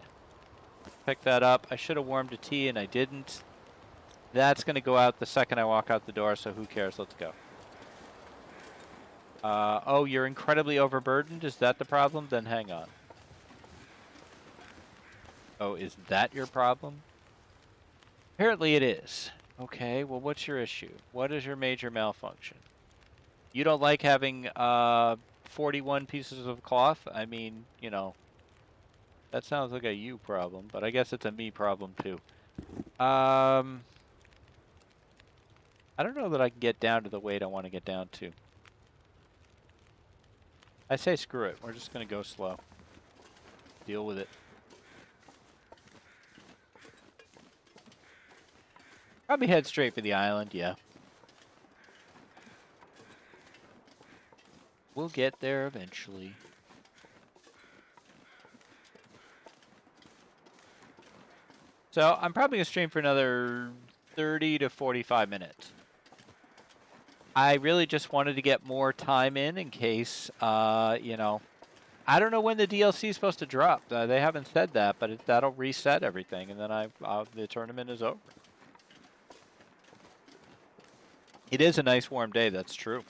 Pick that up. I should have warmed a tea and I didn't. That's going to go out the second I walk out the door, so who cares? Let's go. Oh, you're incredibly overburdened? Is that the problem? Then hang on. Oh, is that your problem? Apparently it is. Okay, well, what's your issue? What is your major malfunction? You don't like having 41 pieces of cloth? I mean, you know, that sounds like a you problem, but I guess it's a me problem too. I don't know that I can get down to the weight I want to get down to. I say screw it. We're just going to go slow. deal with it. Probably head straight for the island, yeah. We'll get there eventually. So I'm probably going to stream for another 30 to 45 minutes. I really just wanted to get more time in case, you know, I don't know when the DLC is supposed to drop. They haven't said that, but that'll reset everything, and then the tournament is over. It is a nice warm day, that's true.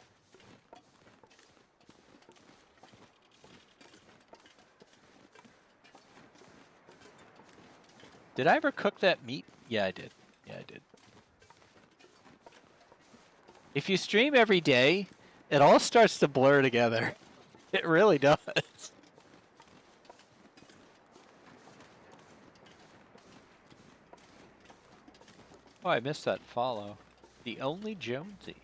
Did I ever cook that meat? Yeah, I did. Yeah, I did. If you stream every day, it all starts to blur together. It really does. Oh, I missed that follow. The only Jonesy.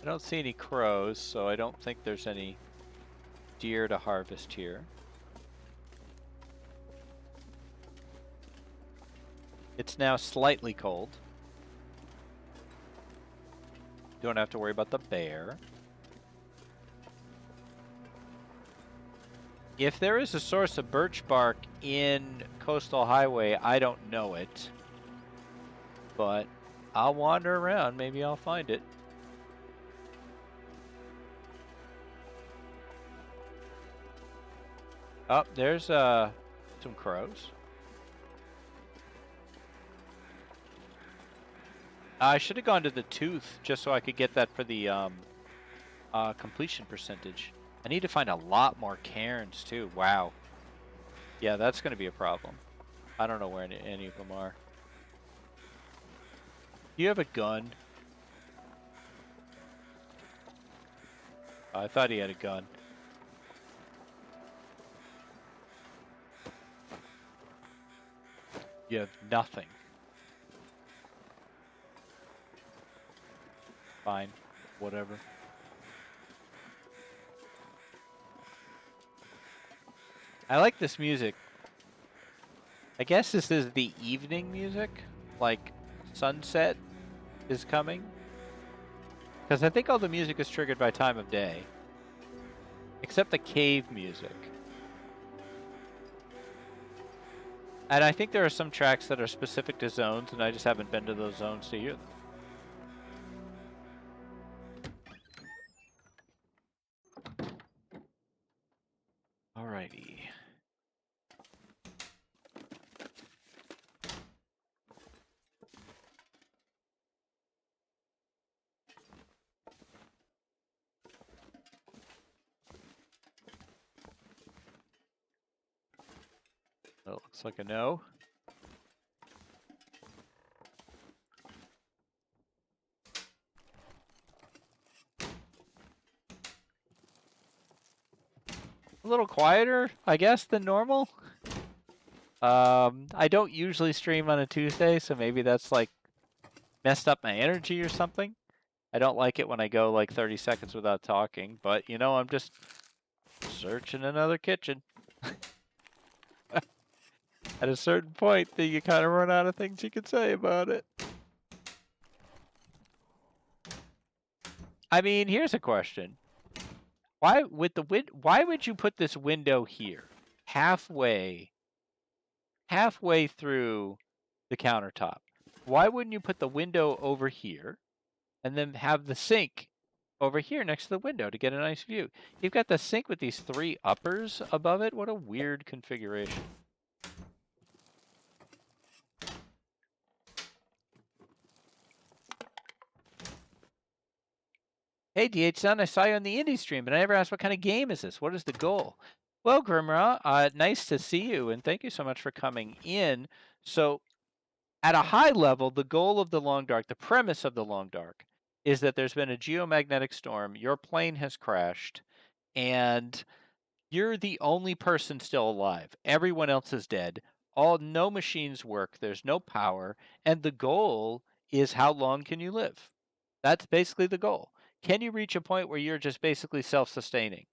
I don't see any crows, so I don't think there's any deer to harvest here. It's now slightly cold. Don't have to worry about the bear. If there is a source of birch bark in Coastal Highway, I don't know it. But I'll wander around. Maybe I'll find it. Oh, there's some crows. I should have gone to the tooth just so I could get that for the completion percentage. I need to find a lot more cairns too. Wow. Yeah, that's going to be a problem. I don't know where any of them are. Do you have a gun? I thought he had a gun. You have nothing. Fine. Whatever. I like this music. I guess this is the evening music. Like, sunset is coming. Because I think all the music is triggered by time of day. Except the cave music. And I think there are some tracks that are specific to zones, and I just haven't been to those zones to hear them. Alrighty. That looks like a no. A little quieter, I guess, than normal. I don't usually stream on a Tuesday, so maybe that's like messed up my energy or something. I don't like it when I go like 30 seconds without talking, but you know, I'm just searching another kitchen. At a certain point, then you kind of run out of things you can say about it. I mean, here's a question. Why would you put this window here? Halfway through the countertop. Why wouldn't you put the window over here and then have the sink over here next to the window to get a nice view? You've got the sink with these 3 uppers above it. What a weird configuration. Hey, DH Son, I saw you on the indie stream, but I never asked what kind of game is this? What is the goal? Well, Grimraw, nice to see you, and thank you so much for coming in. So, at a high level, the goal of the Long Dark, the premise of the Long Dark, is that there's been a geomagnetic storm, your plane has crashed, and you're the only person still alive. Everyone else is dead. No machines work, there's no power, and the goal is how long can you live? That's basically the goal. Can you reach a point where you're just basically self-sustaining?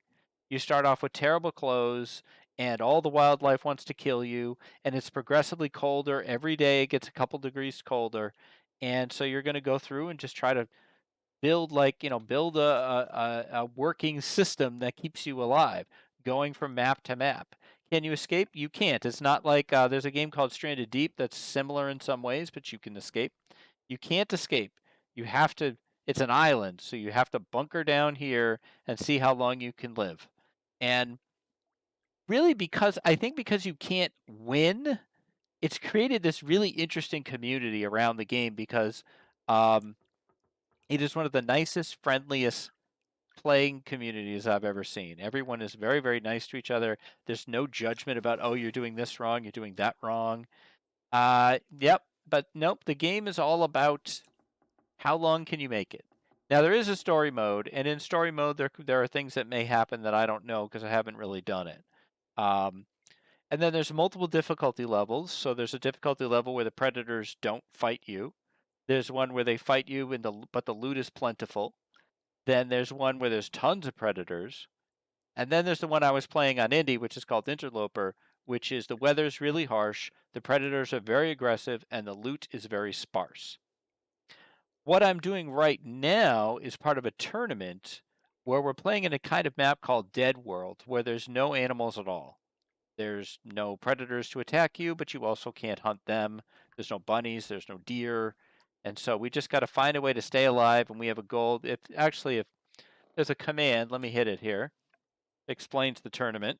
You start off with terrible clothes, and all the wildlife wants to kill you, and it's progressively colder. Every day it gets a couple degrees colder. And so you're going to go through and just try to build build a working system that keeps you alive, going from map to map. Can you escape? You can't. It's not like there's a game called Stranded Deep that's similar in some ways, but you can escape. You can't escape. You have to. It's an island, so you have to bunker down here and see how long you can live. And really, because you can't win, it's created this really interesting community around the game because um, it is one of the nicest, friendliest playing communities I've ever seen. Everyone is very, very nice to each other. There's no judgment about, oh, you're doing this wrong, you're doing that wrong. Yep, but nope, the game is all about how long can you make it. Now there is a story mode, and in story mode there are things that may happen that I don't know because I haven't really done it. Um, and then there's multiple difficulty levels. So there's a difficulty level where the predators don't fight you. There's one where they fight you, but the loot is plentiful. Then there's one where there's tons of predators. And then there's the one I was playing on Indie, which is called Interloper, which is the weather's really harsh, the predators are very aggressive, and the loot is very sparse. What I'm doing right now is part of a tournament where we're playing in a kind of map called Deadworld, where there's no animals at all. There's no predators to attack you, but you also can't hunt them. There's no bunnies, there's no deer. And so we just got to find a way to stay alive, and we have a goal. If there's a command, let me hit it here. Explains the tournament.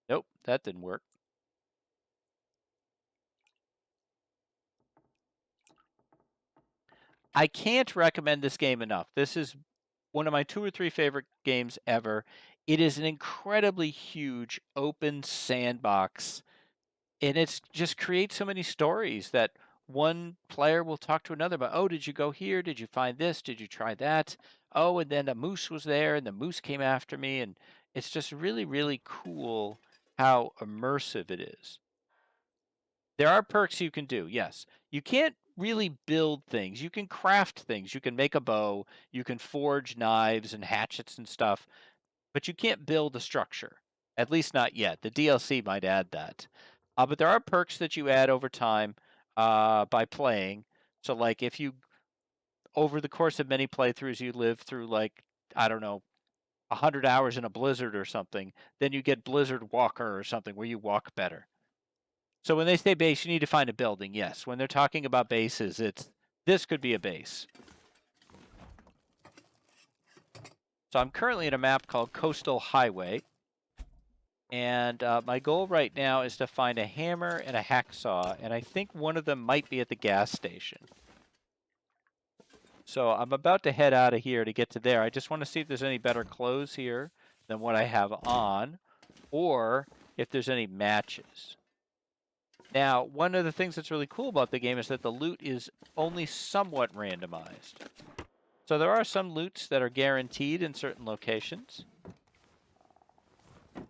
Nope, that didn't work. I can't recommend this game enough. This is one of my 2 or 3 favorite games ever. It is an incredibly huge open sandbox, and it's just creates so many stories that one player will talk to another about, oh, did you go here? Did you find this? Did you try that? Oh, and then a moose was there, and the moose came after me. And it's just really, really cool how immersive it is. There are perks you can do, yes. You can't really build things. You can craft things. You can make a bow, you can forge knives and hatchets and stuff, but you can't build a structure. At least not yet. The DLC might add that. But there are perks that you add over time by playing. So, like, if you, over the course of many playthroughs, you live through, like, I don't know, 100 hours in a blizzard or something, then you get Blizzard Walker or something where you walk better. So when they say base, you need to find a building, yes. When they're talking about bases, this could be a base. So I'm currently in a map called Coastal Highway. And my goal right now is to find a hammer and a hacksaw, and I think one of them might be at the gas station. So I'm about to head out of here to get to there. I just want to see if there's any better clothes here than what I have on, or if there's any matches. Now, one of the things that's really cool about the game is that the loot is only somewhat randomized. So there are some loots that are guaranteed in certain locations,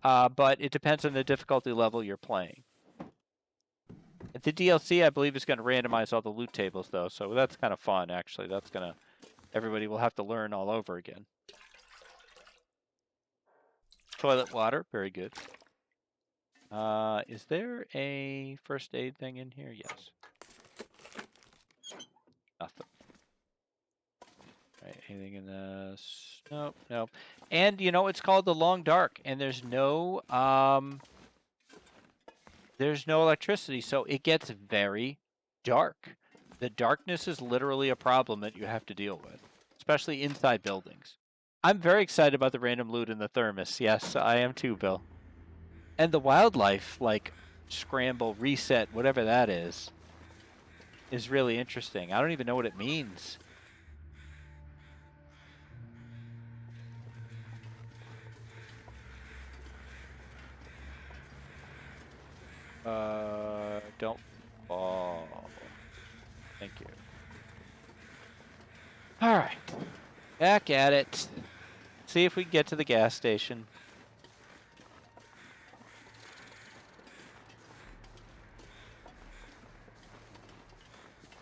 but it depends on the difficulty level you're playing. The DLC, I believe, is going to randomize all the loot tables, though, so that's kind of fun, actually. Everybody will have to learn all over again. Toilet water, very good. Is there a first aid thing in here? Yes. Nothing. Right, anything in this? Nope, nope. And, it's called the Long Dark, and there's no electricity, so it gets very dark. The darkness is literally a problem that you have to deal with, especially inside buildings. I'm very excited about the random loot in the thermos. Yes, I am too, Bill. And the wildlife, like scramble, reset, whatever that is really interesting. I don't even know what it means. Don't fall. Thank you. All right. Back at it. See if we can get to the gas station.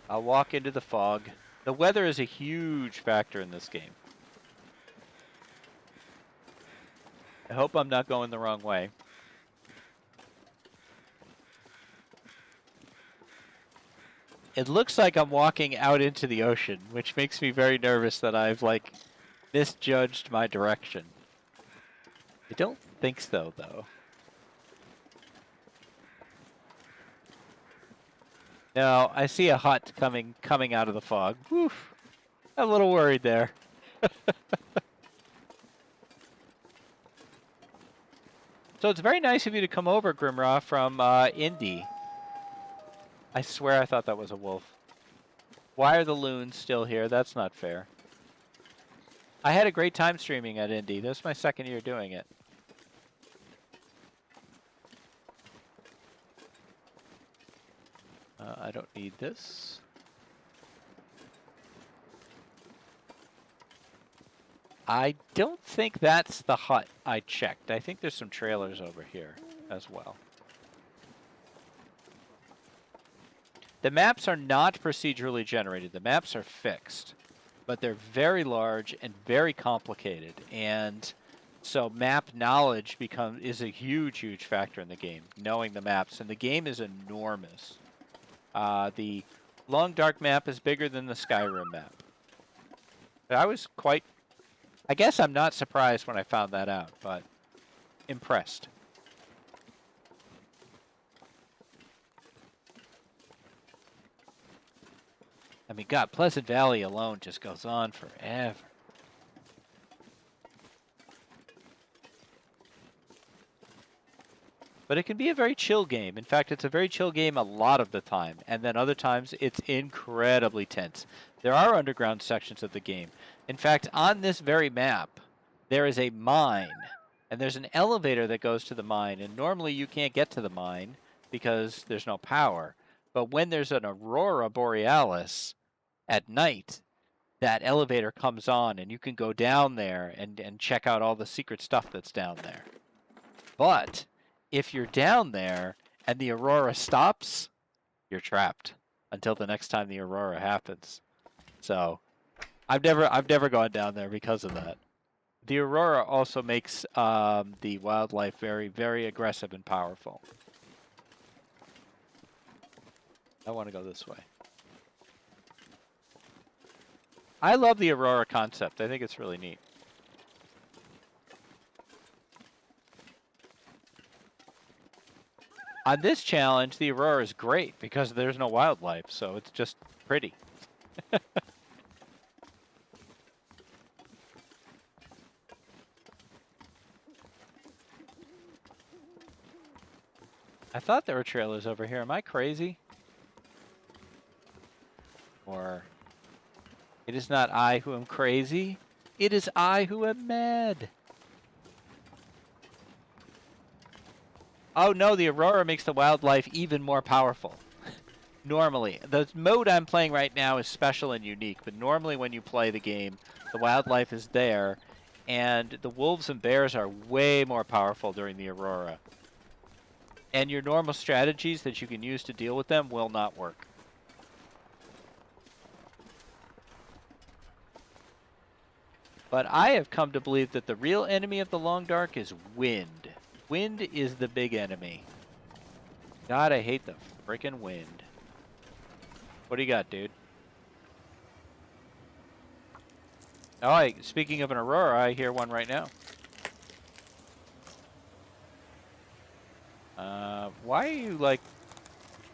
A I'll walk into the fog. The weather is a huge factor in this game. I hope I'm not going the wrong way. It looks like I'm walking out into the ocean, which makes me very nervous that I've, like, misjudged my direction. I don't think so, though. No, I see a hut coming out of the fog. Woof. I'm a little worried there. So it's very nice of you to come over, Grimraw, from Indy. I swear I thought that was a wolf. Why are the loons still here? That's not fair. I had a great time streaming at Indy. This is my second year doing it. I don't need this. I don't think that's the hut I checked. I think there's some trailers over here as well. The maps are not procedurally generated. The maps are fixed, but they're very large and very complicated. And so map knowledge is a huge factor in the game, knowing the maps. And the game is enormous. The Long Dark map is bigger than the Skyrim map. I guess I'm not surprised when I found that out, but impressed. I mean, God, Pleasant Valley alone just goes on forever. But it can be a very chill game. In fact, it's a very chill game a lot of the time. And then other times, it's incredibly tense. There are underground sections of the game. In fact, on this very map, there is a mine. And there's an elevator that goes to the mine. And normally you can't get to the mine because there's no power. But when there's an aurora borealis at night, that elevator comes on and you can go down there and check out all the secret stuff that's down there. But if you're down there and the aurora stops, you're trapped until the next time the aurora happens. So I've never gone down there because of that. The aurora also makes the wildlife very aggressive and powerful. I want to go this way. I love the aurora concept. I think it's really neat. On this challenge, the aurora is great because there's no wildlife, so it's just pretty. I thought there were trailers over here. Am I crazy? Or it is not I who am crazy. It is I who am mad. Oh no, the aurora makes the wildlife even more powerful. Normally. The mode I'm playing right now is special and unique, but normally when you play the game, the wildlife is there, and the wolves and bears are way more powerful during the aurora. And your normal strategies that you can use to deal with them will not work. But I have come to believe that the real enemy of the Long Dark is wind. Wind is the big enemy. God, I hate the frickin' wind. What do you got, dude? Oh, speaking of an aurora, I hear one right now. Why are you, like,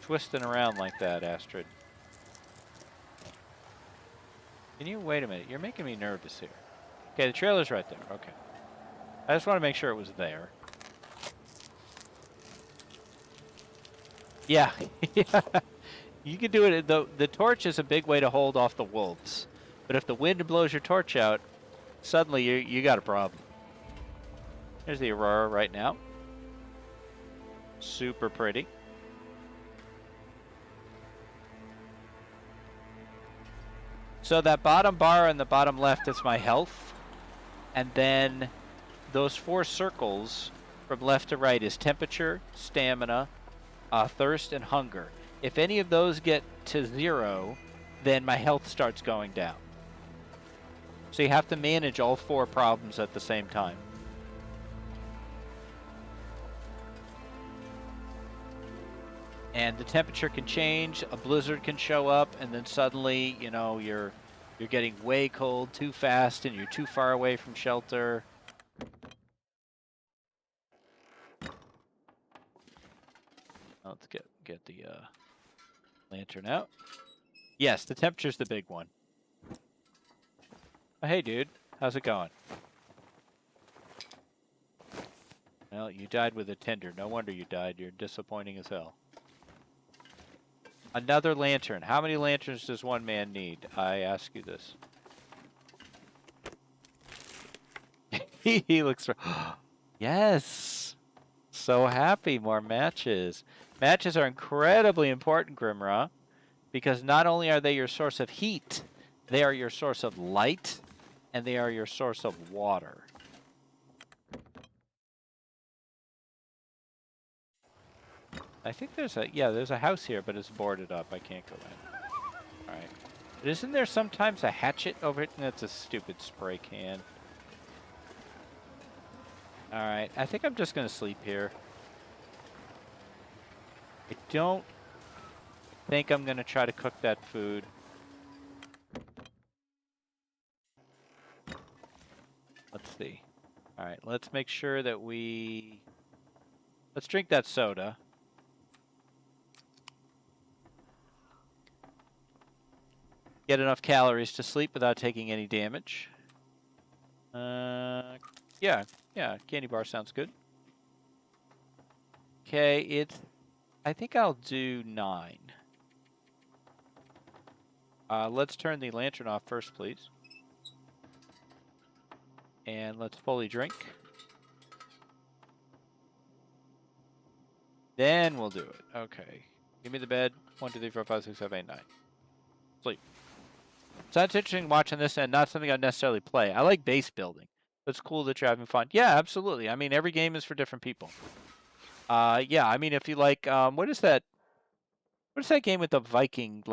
twisting around like that, Astrid? Can you wait a minute? You're making me nervous here. Okay, the trailer's right there. Okay. I just want to make sure it was there. Yeah. You can do it. The torch is a big way to hold off the wolves. But if the wind blows your torch out, suddenly you got a problem. There's the aurora right now. Super pretty. So that bottom bar on the bottom left is my health. And then those 4 circles from left to right is temperature, stamina, thirst, and hunger. If any of those get to 0, then my health starts going down. So you have to manage all 4 problems at the same time. And the temperature can change, a blizzard can show up, and then suddenly, you know, you're getting way cold too fast and you're too far away from shelter. Let's get the lantern out. Yes, the temperature's the big one. Oh, hey, dude. How's it going? Well, you died with a tinder. No wonder you died. You're disappointing as hell. Another lantern. How many lanterns does one man need? I ask you this. He looks... Yes! So happy. More matches. Matches are incredibly important, Grimra, because not only are they your source of heat, they are your source of light, and they are your source of water. I think there's a house here, but it's boarded up. I can't go in. All right. But isn't there sometimes a hatchet over it? That's a stupid spray can. All right. I think I'm just going to sleep here. I don't think I'm going to try to cook that food. Let's see. All right. Let's make sure that let's drink that soda. Get enough calories to sleep without taking any damage. Yeah, candy bar sounds good. Okay, I think I'll do 9. Let's turn the lantern off first, please. And let's fully drink. Then we'll do it. Okay. Give me the bed. 1, 2, 3, 4, 5, 6, 7, 8, 9. Sleep. So that's interesting watching this and not something I'd necessarily play. I like base building. It's cool that you're having fun. Yeah, absolutely. I mean, every game is for different people. Yeah, I mean, if you like, what is that? What is that game with the Viking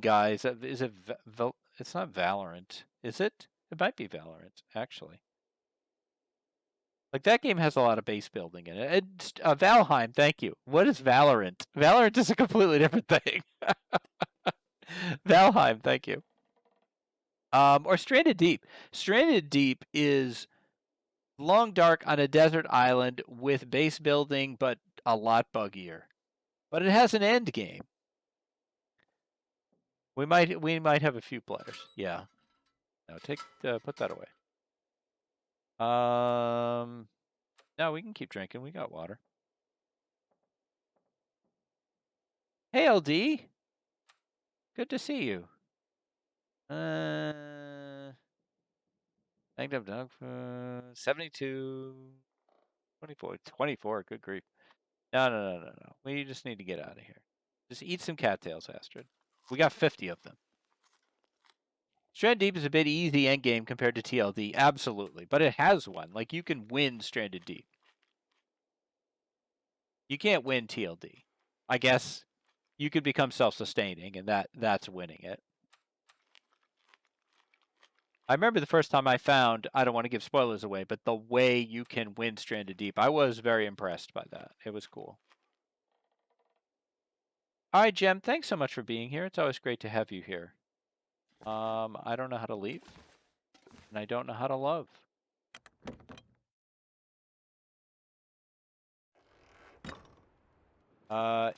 guys? Is it, it's not Valorant, is it? It might be Valorant, actually. Like, that game has a lot of base building in it. It's, Valheim, thank you. What is Valorant? Valorant is a completely different thing. Valheim, thank you. Or Stranded Deep. Stranded Deep is long dark on a desert island with base building, but a lot buggier. But it has an end game. We might have a few players. Yeah. No, put that away. No, we can keep drinking. We got water. Hey, LD. Good to see you. Thanked up dog food. 72. 24. 24. Good grief. No. We just need to get out of here. Just eat some cattails, Astrid. We got 50 of them. Stranded Deep is a bit easy endgame compared to TLD. Absolutely. But it has one. Like, you can win Stranded Deep. You can't win TLD. I guess you could become self-sustaining, and that's winning it. I remember the first time I found, I don't want to give spoilers away, but the way you can win Stranded Deep, I was very impressed by that. It was cool. All right, Jem, thanks so much for being here. It's always great to have you here. I don't know how to leave, and I don't know how to love.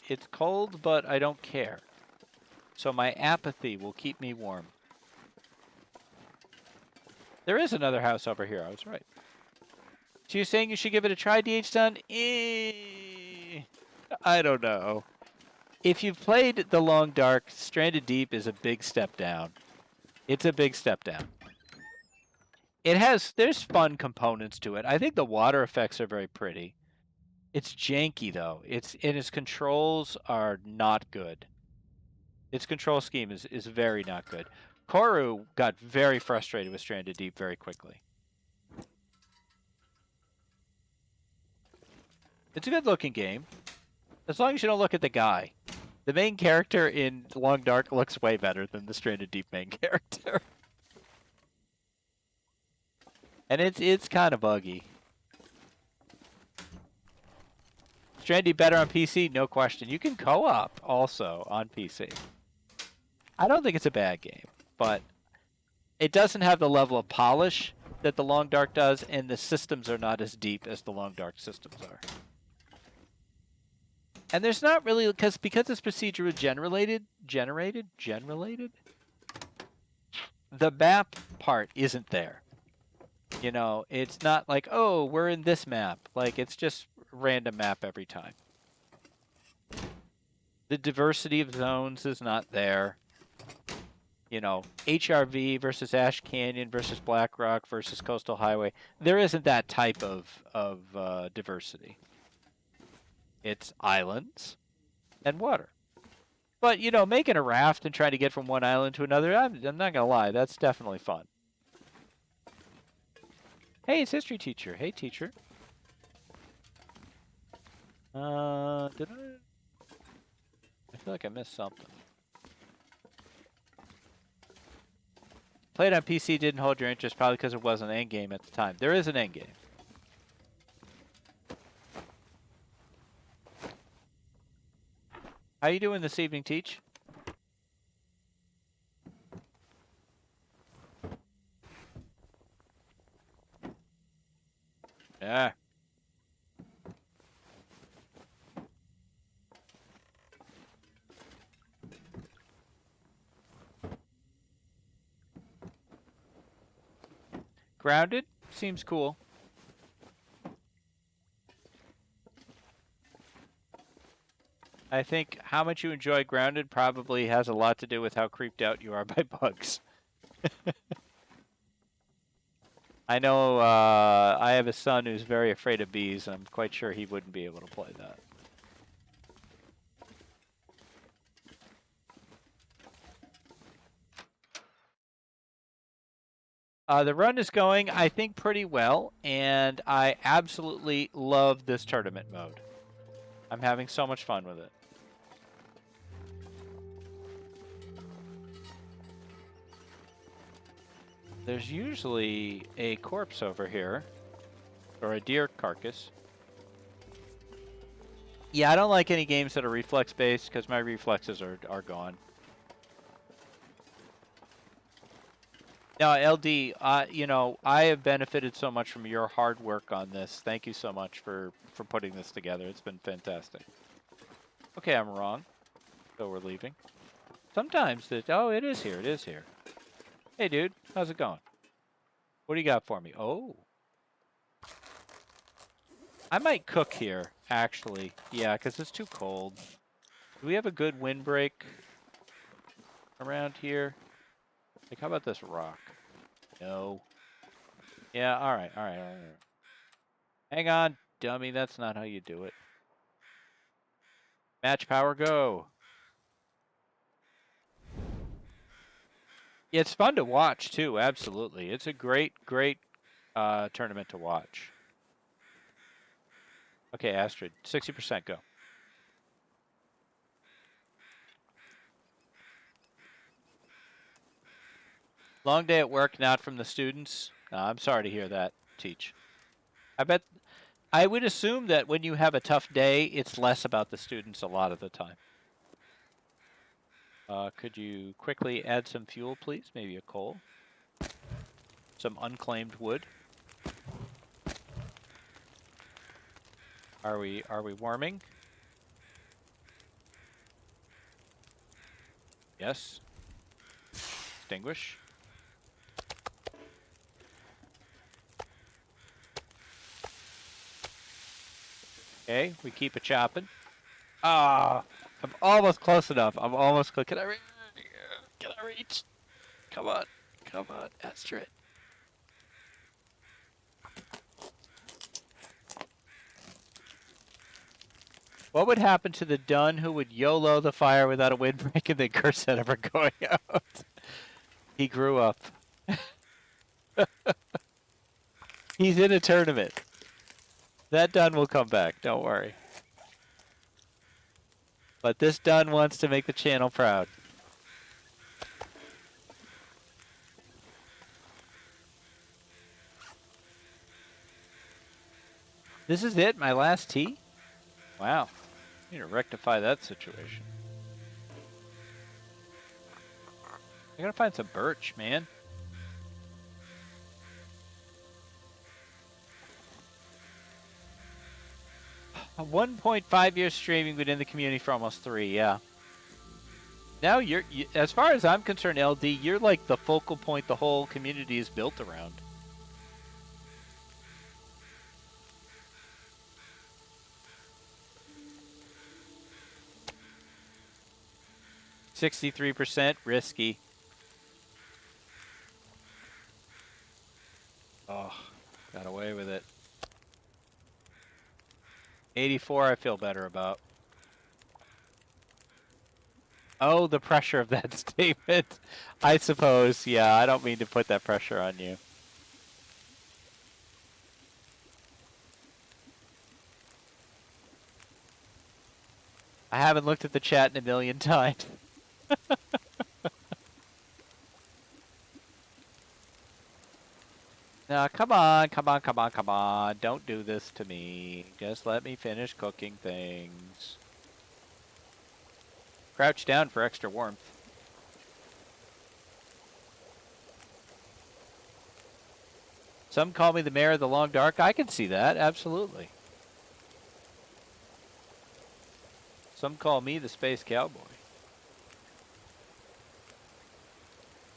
It's cold, but I don't care. So my apathy will keep me warm. There is another house over here. I was right. So you're saying you should give it a try, DH Stun? I don't know. If you've played The Long Dark, Stranded Deep is a big step down. It's a big step down. There's fun components to it. I think the water effects are very pretty. It's janky, though. Its controls are not good. Its control scheme is very not good. Koru got very frustrated with Stranded Deep very quickly. It's a good-looking game. As long as you don't look at the guy. The main character in Long Dark looks way better than the Stranded Deep main character. And it's kind of buggy. Stranded better on PC, no question. You can co-op also on PC. I don't think it's a bad game, but it doesn't have the level of polish that the Long Dark does, and the systems are not as deep as the Long Dark systems are. And there's not really, because it's procedurally generated, the map part isn't there. You know, it's not like, oh, we're in this map. Like, it's just random map every time. The diversity of zones is not there. You know, HRV versus Ash Canyon versus Black Rock versus Coastal Highway. There isn't that type of diversity. It's islands and water. But, you know, making a raft and trying to get from one island to another, I'm not going to lie, that's definitely fun. Hey, it's history teacher. Hey, teacher. Did I feel like I missed something. Played on PC didn't hold your interest, probably because it wasn't an endgame at the time. There is an endgame. How you doing this evening, Teach? Yeah. Grounded? Seems cool. I think how much you enjoy Grounded probably has a lot to do with how creeped out you are by bugs. I know I have a son who's very afraid of bees, and I'm quite sure he wouldn't be able to play that. The run is going, I think, pretty well, and I absolutely love this tournament mode. I'm having so much fun with it. There's usually a corpse over here, or a deer carcass. Yeah, I don't like any games that are reflex-based, because my reflexes are gone. Now, LD, you know, I have benefited so much from your hard work on this. Thank you so much for putting this together. It's been fantastic. Okay, I'm wrong. So we're leaving. Sometimes, oh, it is here. It is here. Hey, dude. How's it going? What do you got for me? Oh. I might cook here, actually. Yeah, because it's too cold. Do we have a good windbreak around here? Like, how about this rock? No. Yeah, all right. Hang on, dummy. That's not how you do it. Match power, go. Yeah, it's fun to watch, too. Absolutely. It's a great tournament to watch. Okay, Astrid, 60% go. Long day at work, not from the students. I'm sorry to hear that, Teach. I would assume that when you have a tough day, it's less about the students a lot of the time. Could you quickly add some fuel, please? Maybe a coal? Some unclaimed wood? Are we warming? Yes. Extinguish. Okay, we keep it chopping. Ah, I'm almost close enough. I'm almost close. Can I reach? Come on, Astrid. What would happen to the Dun who would YOLO the fire without a windbreak and then curse at ever going out? He grew up. He's in a tournament. That Dun will come back. Don't worry. But this Dun wants to make the channel proud. This is it? My last tea? Wow. I need to rectify that situation. I gotta find some birch, man. A 1.5 years streaming within the community for almost 3, yeah. Now as far as I'm concerned, LD, you're like the focal point the whole community is built around. $63%, risky. Oh, got away with it. 84, I feel better about. Oh, the pressure of that statement. I suppose, yeah, I don't mean to put that pressure on you. I haven't looked at the chat in a million times. No, come on, come on, come on, come on. Don't do this to me. Just let me finish cooking things. Crouch down for extra warmth. Some call me the mayor of the long dark. I can see that, absolutely. Some call me the space cowboy.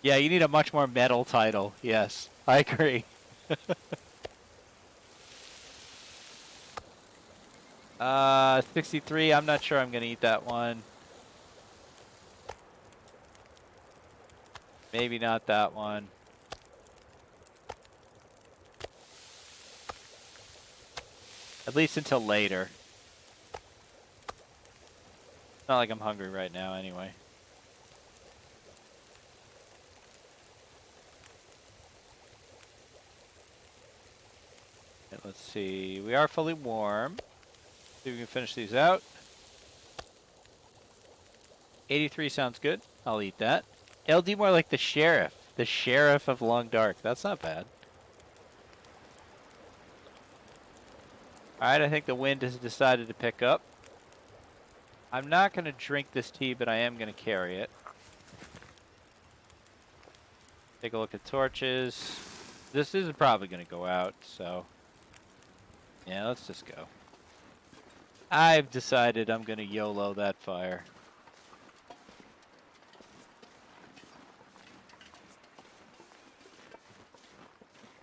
Yeah, you need a much more metal title. Yes, I agree. 63, I'm not sure I'm going to eat that one. Maybe not that one. At least until later. It's not like I'm hungry right now anyway. And let's see. We are fully warm. See if we can finish these out. 83 sounds good. I'll eat that. LD more like the sheriff. The sheriff of Long Dark. That's not bad. Alright, I think the wind has decided to pick up. I'm not going to drink this tea, but I am going to carry it. Take a look at torches. This is probably going to go out, so... yeah, let's just go. I've decided I'm going to YOLO that fire.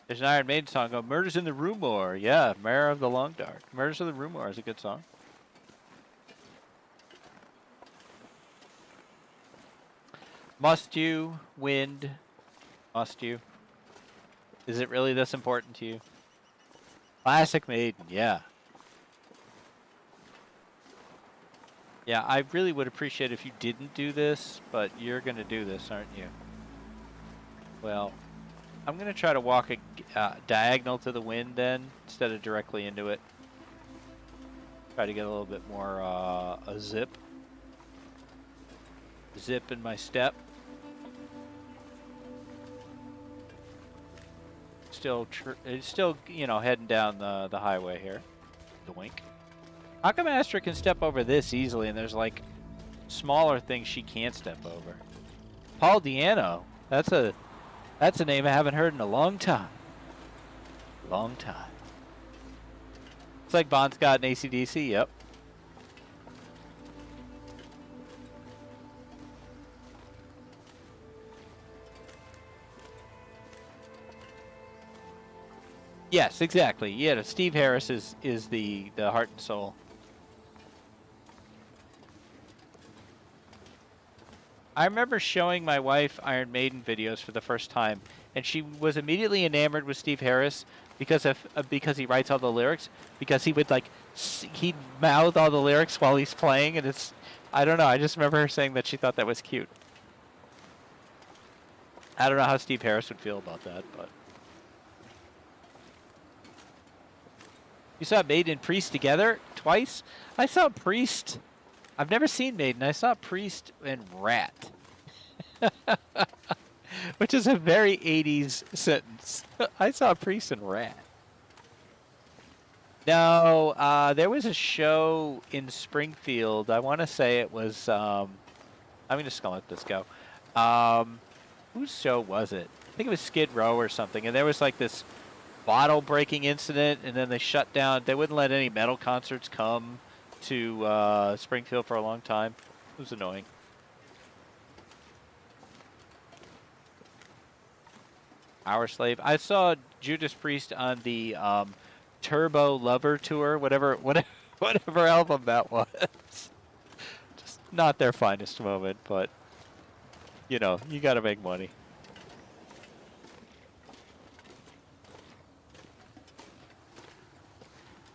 There's an Iron Maiden song called Murders in the Rumor. Yeah, Mayor of the Long Dark. Murders of the Rumor is a good song. Must you, wind? Must you? Is it really this important to you? Classic Maiden, yeah. Yeah, I really would appreciate if you didn't do this, but you're going to do this, aren't you? Well, I'm going to try to walk a diagonal to the wind then, instead of directly into it. Try to get a little bit more a zip. Zip in my step. It's still, you know, heading down the highway here. The wink. How come Astra can step over this easily and there's like smaller things she can't step over? Paul Diano. That's a name I haven't heard in a long time. Long time. It's like Bon Scott and AC/DC, yep. Yes, exactly. Yeah, Steve Harris is the heart and soul. I remember showing my wife Iron Maiden videos for the first time, and she was immediately enamored with Steve Harris because he writes all the lyrics. Because he would he'd mouth all the lyrics while he's playing, and I don't know. I just remember her saying that she thought that was cute. I don't know how Steve Harris would feel about that, but. You saw Maiden and Priest together twice? I saw Priest I've never seen Maiden. I saw Priest and Rat. Which is a very 80s sentence. I saw Priest and Rat. No, there was a show in Springfield. I want to say it was, I'm just going to let this go. Whose show was it? I think it was Skid Row or something. And there was like this bottle breaking incident, and then they shut down. They wouldn't let any metal concerts come to Springfield for a long time. It was annoying. Our Slave. I saw Judas Priest on the Turbo Lover tour, whatever album that was. Just not their finest moment, but you know, you got to make money.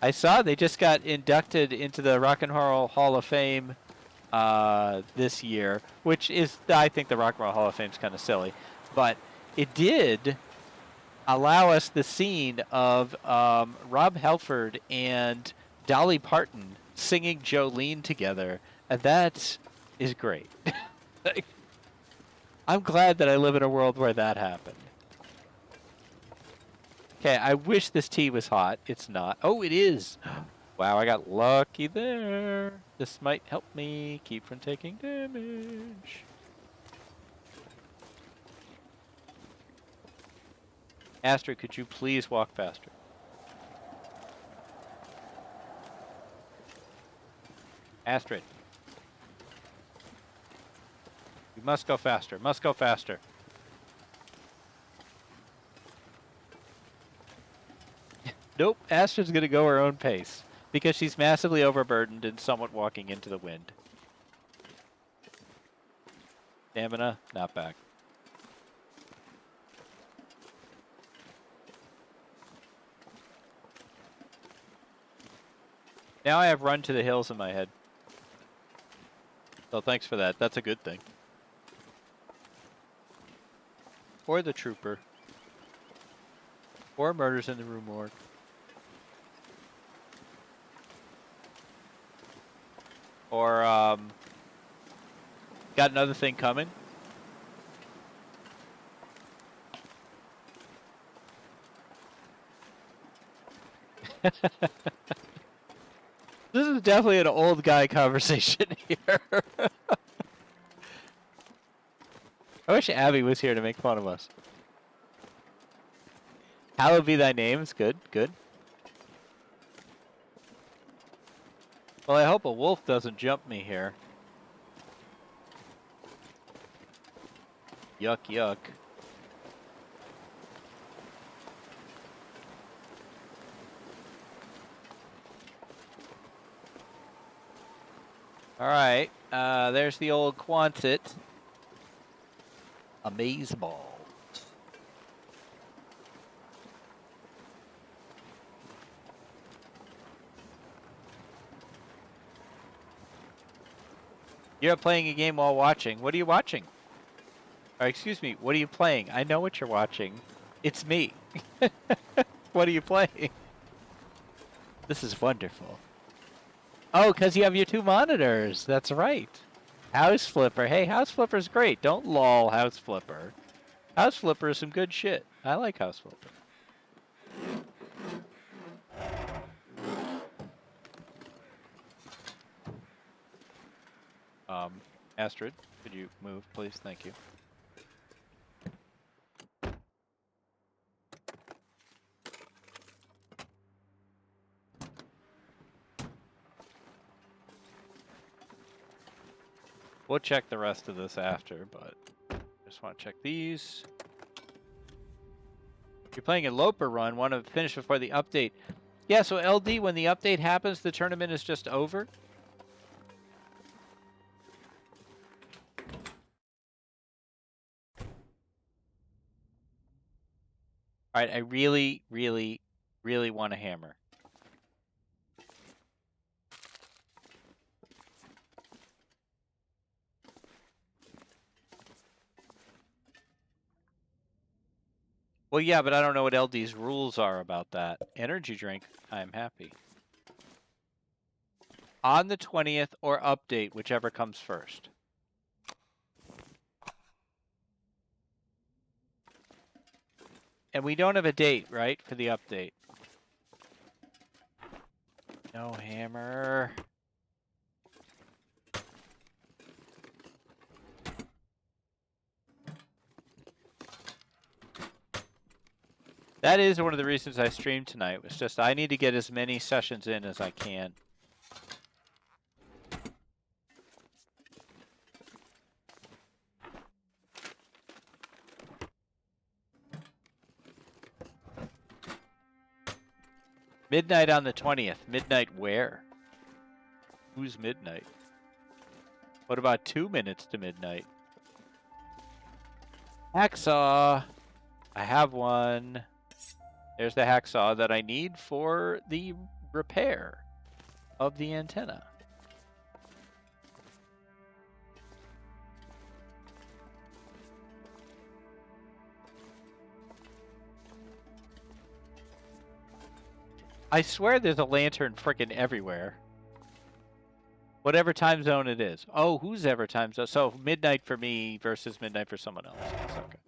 I saw they just got inducted into the Rock and Roll Hall of Fame this year, which is, I think the Rock and Roll Hall of Fame is kind of silly, but it did allow us the scene of Rob Halford and Dolly Parton singing Jolene together, and that is great. I'm glad that I live in a world where that happened. Okay, I wish this tea was hot. It's not. Oh, it is. Wow, I got lucky there. This might help me keep from taking damage. Astrid, could you please walk faster? Astrid. You must go faster. Must go faster. Nope, Astrid's going to go her own pace because she's massively overburdened and somewhat walking into the wind. Stamina, not back. Now I have Run to the Hills in my head. So thanks for that. That's a good thing. Or The Trooper. Or Murders in the Rue Morgue. Or, Got Another Thing Coming. This is definitely an old guy conversation here. I wish Abby was here to make fun of us. Hallowed be thy name is good, good. Well, I hope a wolf doesn't jump me here. Yuck, yuck. Alright, there's the old Quonset. Amazeballs. You're playing a game while watching. What are you watching? Or excuse me, what are you playing? I know what you're watching. It's me. What are you playing? This is wonderful. Oh, because you have your two monitors. That's right. House Flipper. Hey, House Flipper's great. Don't lol House Flipper. House Flipper is some good shit. I like House Flipper. Astrid, could you move, please? Thank you. We'll check the rest of this after, but I just want to check these. You're playing a Loper run, want to finish before the update. Yeah, so LD, when the update happens, the tournament is just over? Alright, I really, really, really want a hammer. Well, yeah, but I don't know what LD's rules are about that. Energy drink, I'm happy. On the 20th or update, whichever comes first. And we don't have a date, right, for the update? No hammer. That is one of the reasons I streamed tonight, was just I need to get as many sessions in as I can. Midnight on the 20th. Midnight where? Who's midnight? What about 2 minutes to midnight? Hacksaw! I have one. There's the hacksaw that I need for the repair of the antenna. I swear there's a lantern frickin' everywhere. Whatever time zone it is. Oh, who's ever time zone? So midnight for me versus midnight for someone else. That's okay.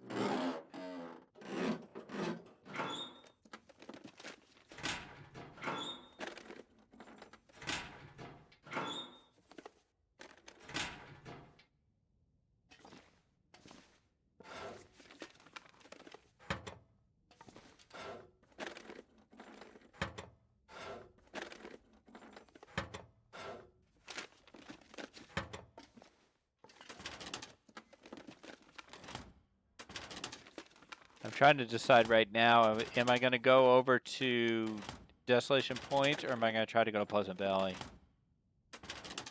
I'm trying to decide right now, am I going to go over to Desolation Point, or am I going to try to go to Pleasant Valley?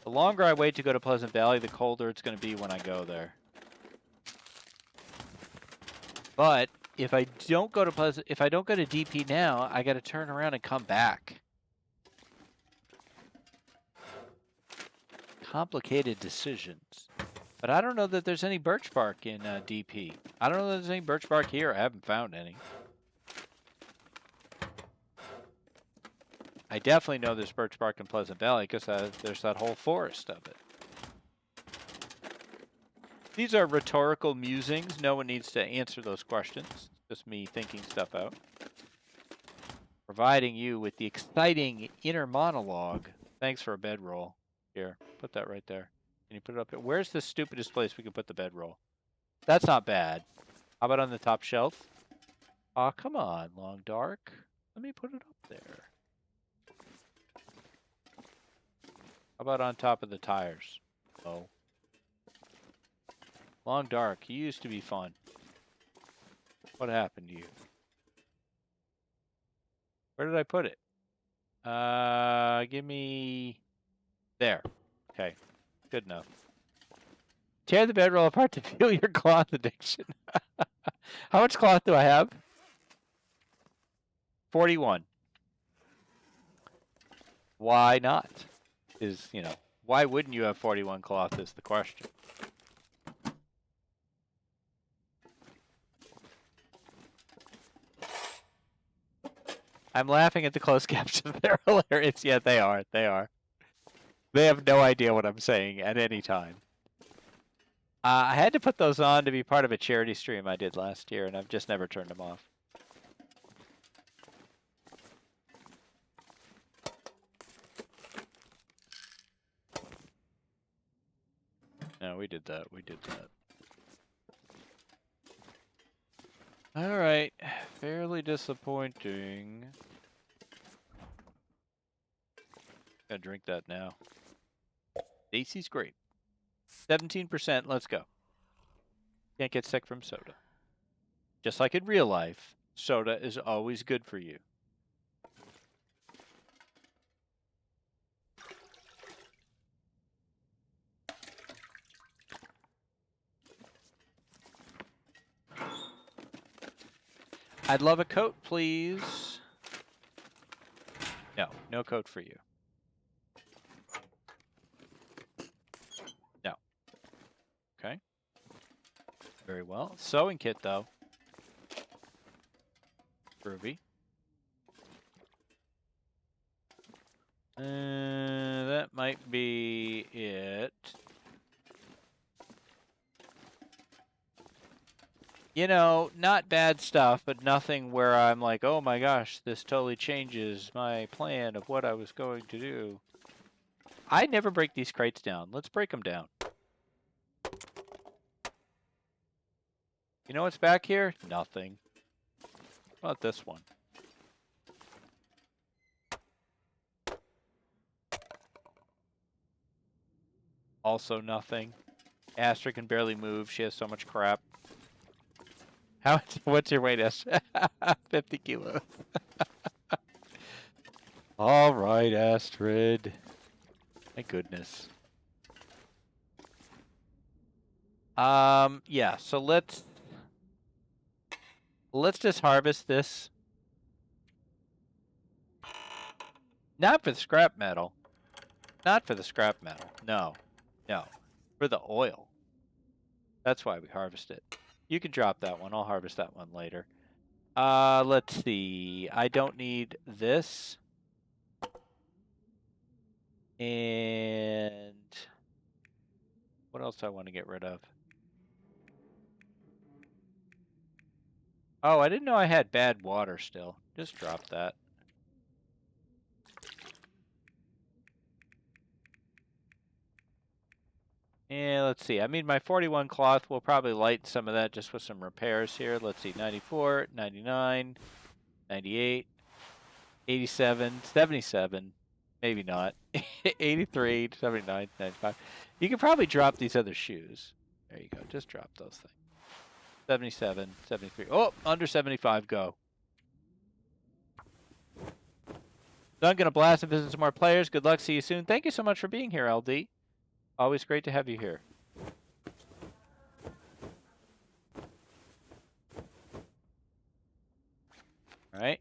The longer I wait to go to Pleasant Valley, the colder it's going to be when I go there. But if I don't go to DP now, I got to turn around and come back. Complicated decisions. But I don't know that there's any birch bark in DP. I don't know that there's any birch bark here. I haven't found any. I definitely know there's birch bark in Pleasant Valley because there's that whole forest of it. These are rhetorical musings. No one needs to answer those questions. Just me thinking stuff out. Providing you with the exciting inner monologue. Thanks for a bedroll. Here, put that right there. Can you put it up here? Where's the stupidest place we can put the bedroll? That's not bad. How about on the top shelf? Aw, come on, Long Dark. Let me put it up there. How about on top of the tires? Oh. Long Dark, you used to be fun. What happened to you? Where did I put it? Give me... There. Okay. Good enough. Tear the bedroll apart to feel your cloth addiction. How much cloth do I have? 41. Why not? Why wouldn't you have 41 cloth is the question. I'm laughing at the closed captions. They're hilarious. Yeah, they are. They are. They have no idea what I'm saying at any time. I had to put those on to be part of a charity stream I did last year, and I've just never turned them off. No, we did that. We did that. All right. Fairly disappointing. Gotta drink that now. Stacy's grape. 17%. Let's go. Can't get sick from soda. Just like in real life, soda is always good for you. I'd love a coat, please. No, no coat for you. No. Okay. Very well. Sewing kit, though. Groovy. that might be it. You know, not bad stuff, but nothing where I'm like, oh my gosh, this totally changes my plan of what I was going to do. I never break these crates down. Let's break them down. You know what's back here? Nothing. How about this one? Also nothing. Astra can barely move. She has so much crap. What's your weight, Astra? 50 kilos. All right, Astrid. My goodness. Yeah, so let's just harvest this. Not for the scrap metal. Not for the scrap metal. No. No. For the oil. That's why we harvest it. You can drop that one. I'll harvest that one later. Let's see. I don't need this. And what else do I want to get rid of? Oh, I didn't know I had bad water still. Just drop that. And let's see. I mean, my 41 cloth will probably lighten some of that just with some repairs here. Let's see. 94, 99, 98, 87, 77. Maybe not. 83, 79, 95. You can probably drop these other shoes. There you go. Just drop those things. 77, 73. Oh, under 75, go. So I'm going to blast and visit some more players. Good luck. See you soon. Thank you so much for being here, LD. Always great to have you here. All right.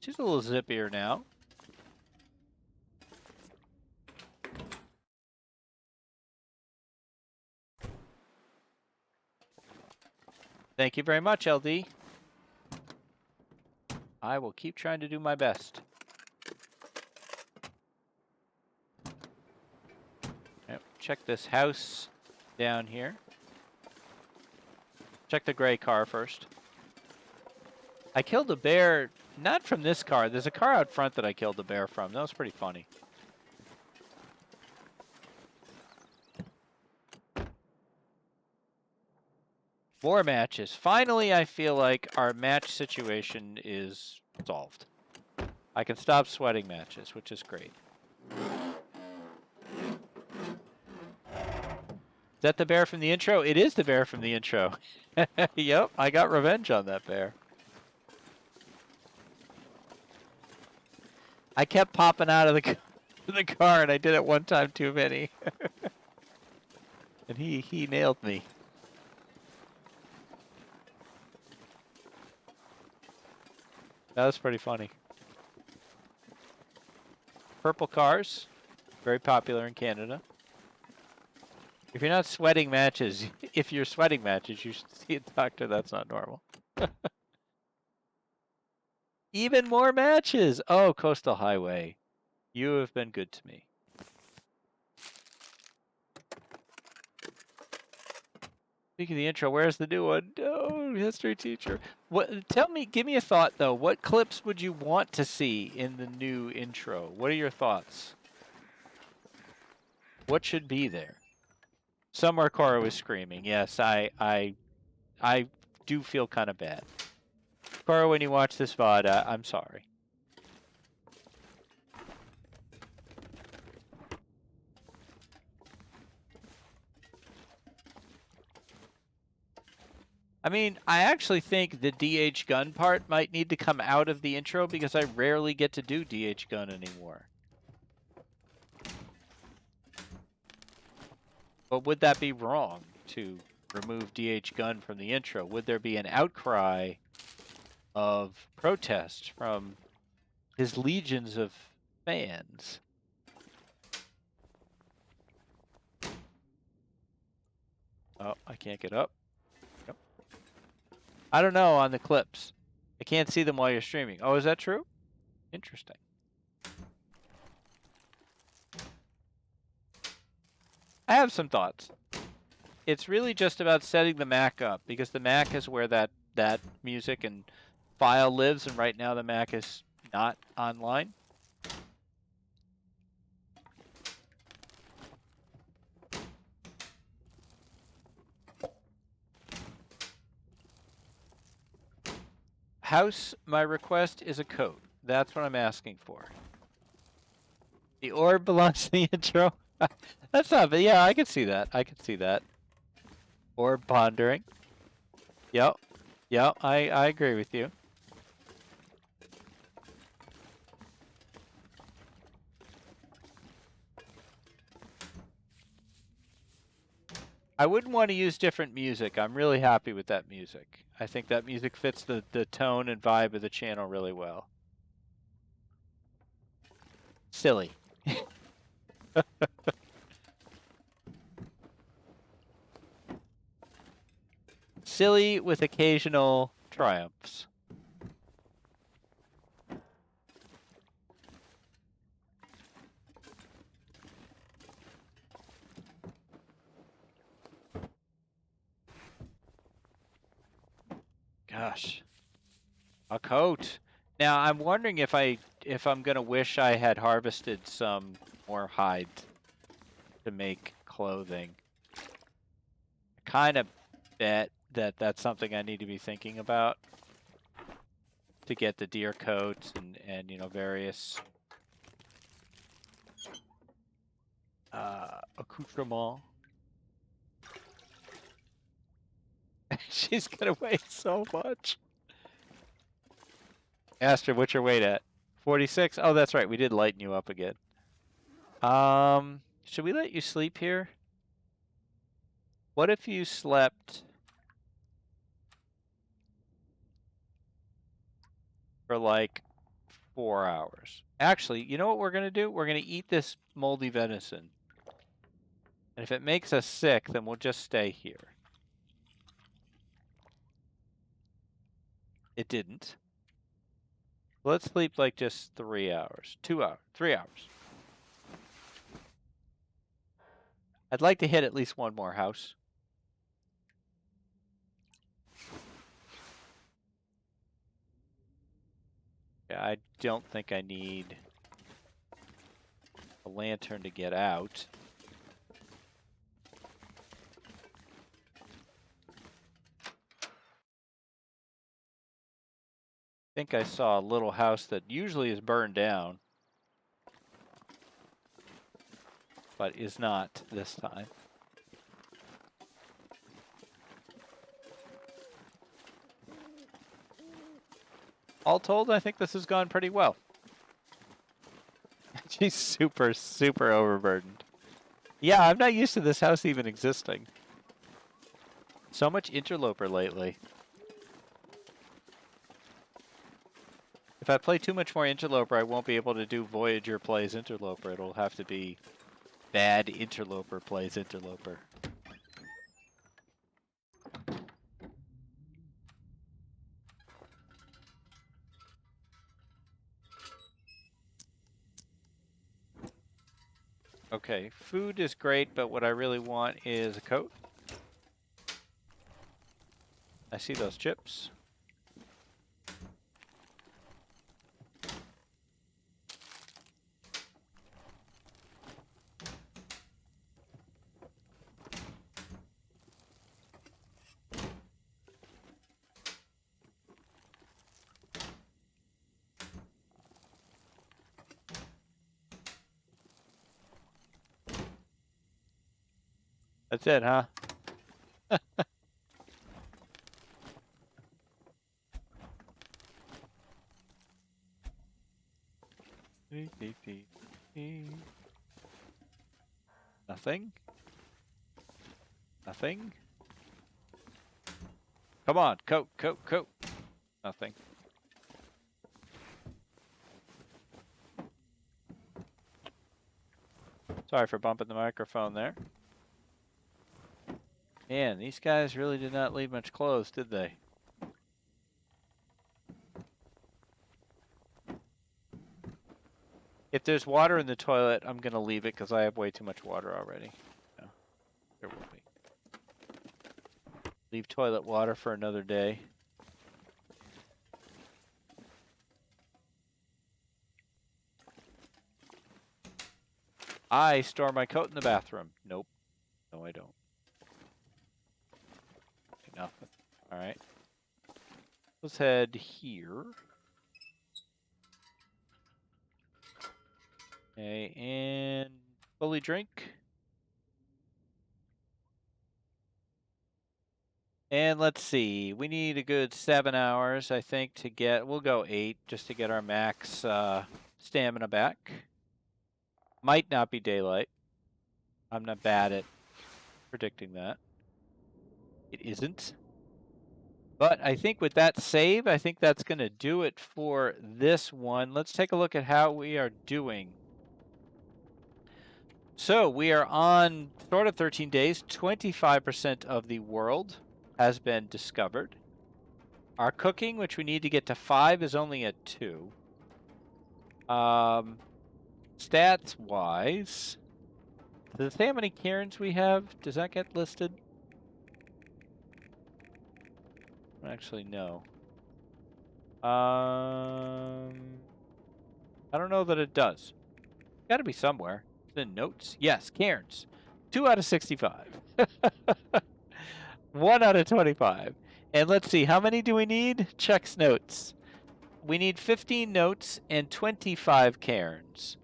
She's a little zippier now. Thank you very much, LD. I will keep trying to do my best. Yep. Check this house down here. Check the gray car first. I killed a bear, not from this car. There's a car out front that I killed a bear from. That was pretty funny. More matches. Finally, I feel like our match situation is solved. I can stop sweating matches, which is great. Is that the bear from the intro? It is the bear from the intro. Yep, I got revenge on that bear. I kept popping out of the car, and I did it one time too many. And he nailed me. That was pretty funny. Purple cars, very popular in Canada. If you're not sweating matches, if you're sweating matches, you should see a doctor. That's not normal. Even more matches. Oh, Coastal Highway. You have been good to me. Speaking of the intro, where's the new one? Oh, history teacher. What? Tell me, give me a thought though. What clips would you want to see in the new intro? What are your thoughts? What should be there? Somewhere Cora was screaming. Yes, I do feel kind of bad. Cora, when you watch this VOD, I'm sorry. I mean, I actually think the DH gun part might need to come out of the intro because I rarely get to do DH gun anymore. But would that be wrong to remove DH gun from the intro? Would there be an outcry of protest from his legions of fans? Oh, I can't get up. Yep. I don't know on the clips. I can't see them while you're streaming. Oh, is that true? Interesting. I have some thoughts. It's really just about setting the Mac up, because the Mac is where that music and file lives, and right now the Mac is not online. House, my request is a coat. That's what I'm asking for. The orb belongs to the intro. That's not, but yeah, I can see that. I can see that. Orb pondering. Yep. Yep, I agree with you. I wouldn't want to use different music. I'm really happy with that music. I think that music fits the tone and vibe of the channel really well. Silly. Silly with occasional triumphs. Gosh. A coat. Now I'm wondering if I'm gonna wish I had harvested some more hide to make clothing. I kind of bet that that's something I need to be thinking about to get the deer coats and you know, various accoutrements. She's gonna weigh so much. Aster, what's your weight at? 46? Oh, that's right. We did lighten you up again. Should we let you sleep here? What if you slept for like 4 hours? Actually, you know what we're gonna do? We're gonna eat this moldy venison. And if it makes us sick, then we'll just stay here. It didn't. Let's sleep like just 3 hours. 2 hours. 3 hours. I'd like to hit at least one more house. Yeah, I don't think I need a lantern to get out. I think I saw a little house that usually is burned down, but is not this time. All told, I think this has gone pretty well. She's super, super overburdened. Yeah, I'm not used to this house even existing. So much interloper lately. If I play too much more interloper, I won't be able to do Voyager plays interloper. It'll have to be bad interloper plays interloper. Okay, food is great, but what I really want is a coat. I see those chips. That's it, huh? Nothing. Nothing. Come on, coat, coat, coat. Nothing. Sorry for bumping the microphone there. Man, these guys really did not leave much clothes, did they? If there's water in the toilet, I'm going to leave it because I have way too much water already. So. Leave toilet water for another day. I store my coat in the bathroom. Nope. No, I don't. Okay, nothing. All right. Let's head here. Okay, and fully drink. And let's see. We need a good 7 hours, I think, to get... We'll go 8 just to get our max stamina back. Might not be daylight. I'm not bad at predicting that. It isn't. But I think with that save, I think that's going to do it for this one. Let's take a look at how we are doing. So we are on sort of 13 days. 25% of the world has been discovered. Our cooking, which we need to get to 5, is only at 2. Stats-wise, does it say how many cairns we have? Does that get listed? Actually, no. I don't know that it does. Got to be somewhere. It's in notes. Yes, cairns. 2 out of 65. 1 out of 25. And let's see, how many do we need? Checks notes. We need 15 notes and 25 cairns.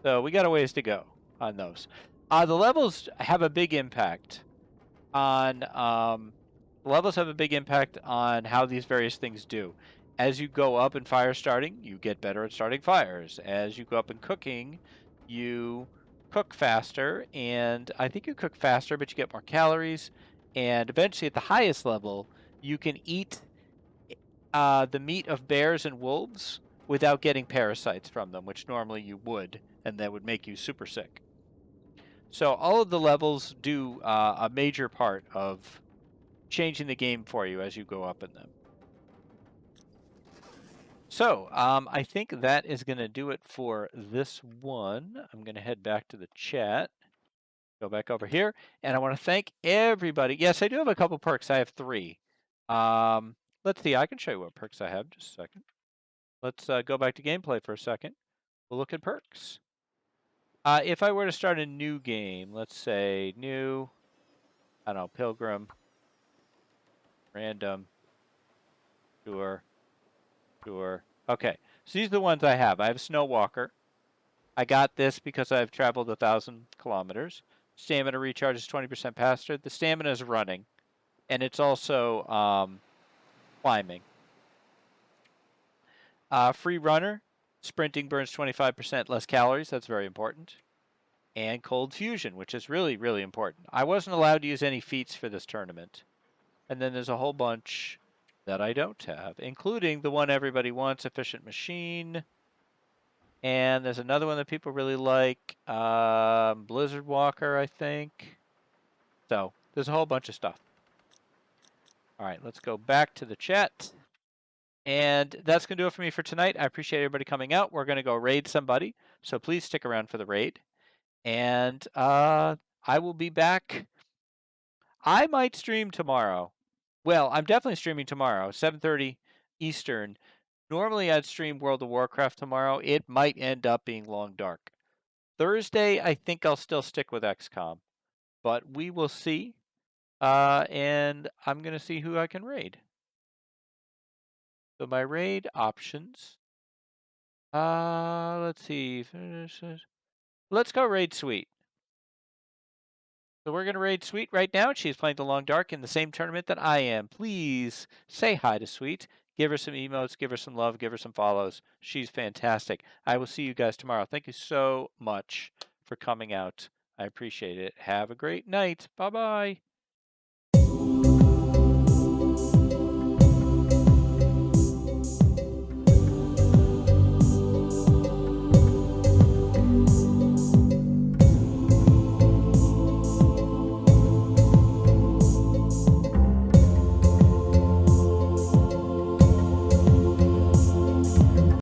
So we got a ways to go on those. The levels have a big impact on how these various things do. As you go up in fire starting, you get better at starting fires. As you go up in cooking, you cook faster, and I think you cook faster, but you get more calories. And eventually, at the highest level, you can eat the meat of bears and wolves without getting parasites from them, which normally you would, and that would make you super sick. So all of the levels do a major part of changing the game for you as you go up in them. So I think that is going to do it for this one. I'm going to head back to the chat. Go back over here. And I want to thank everybody. Yes, I do have a couple perks. I have 3. Let's see. I can show you what perks I have. Just a second. Let's go back to gameplay for a second. We'll look at perks. If I were to start a new game, let's say new, I don't know, Pilgrim, random, tour. Okay, so these are the ones I have. I have Snow Walker. I got this because I've traveled 1,000 kilometers. Stamina recharge is 20% faster. The stamina is running, and it's also climbing. Free runner. Sprinting burns 25% less calories. That's very important. And cold fusion, which is really, really important. I wasn't allowed to use any feats for this tournament. And then there's a whole bunch that I don't have, including the one everybody wants, efficient machine. And there's another one that people really like, Blizzard Walker, I think. So there's a whole bunch of stuff. All right, let's go back to the chat. And that's going to do it for me for tonight. I appreciate everybody coming out. We're going to go raid somebody, so please stick around for the raid. And I will be back. I might stream tomorrow. Well, I'm definitely streaming tomorrow, 7:30 Eastern. Normally, I'd stream World of Warcraft tomorrow. It might end up being Long Dark. Thursday, I think I'll still stick with XCOM, but we will see. And I'm going to see who I can raid. So my raid options. Let's see. Let's go raid Sweet. So we're going to raid Sweet right now. She's playing the Long Dark in the same tournament that I am. Please say hi to Sweet. Give her some emotes, give her some love, give her some follows. She's fantastic. I will see you guys tomorrow. Thank you so much for coming out. I appreciate it. Have a great night. Bye-bye.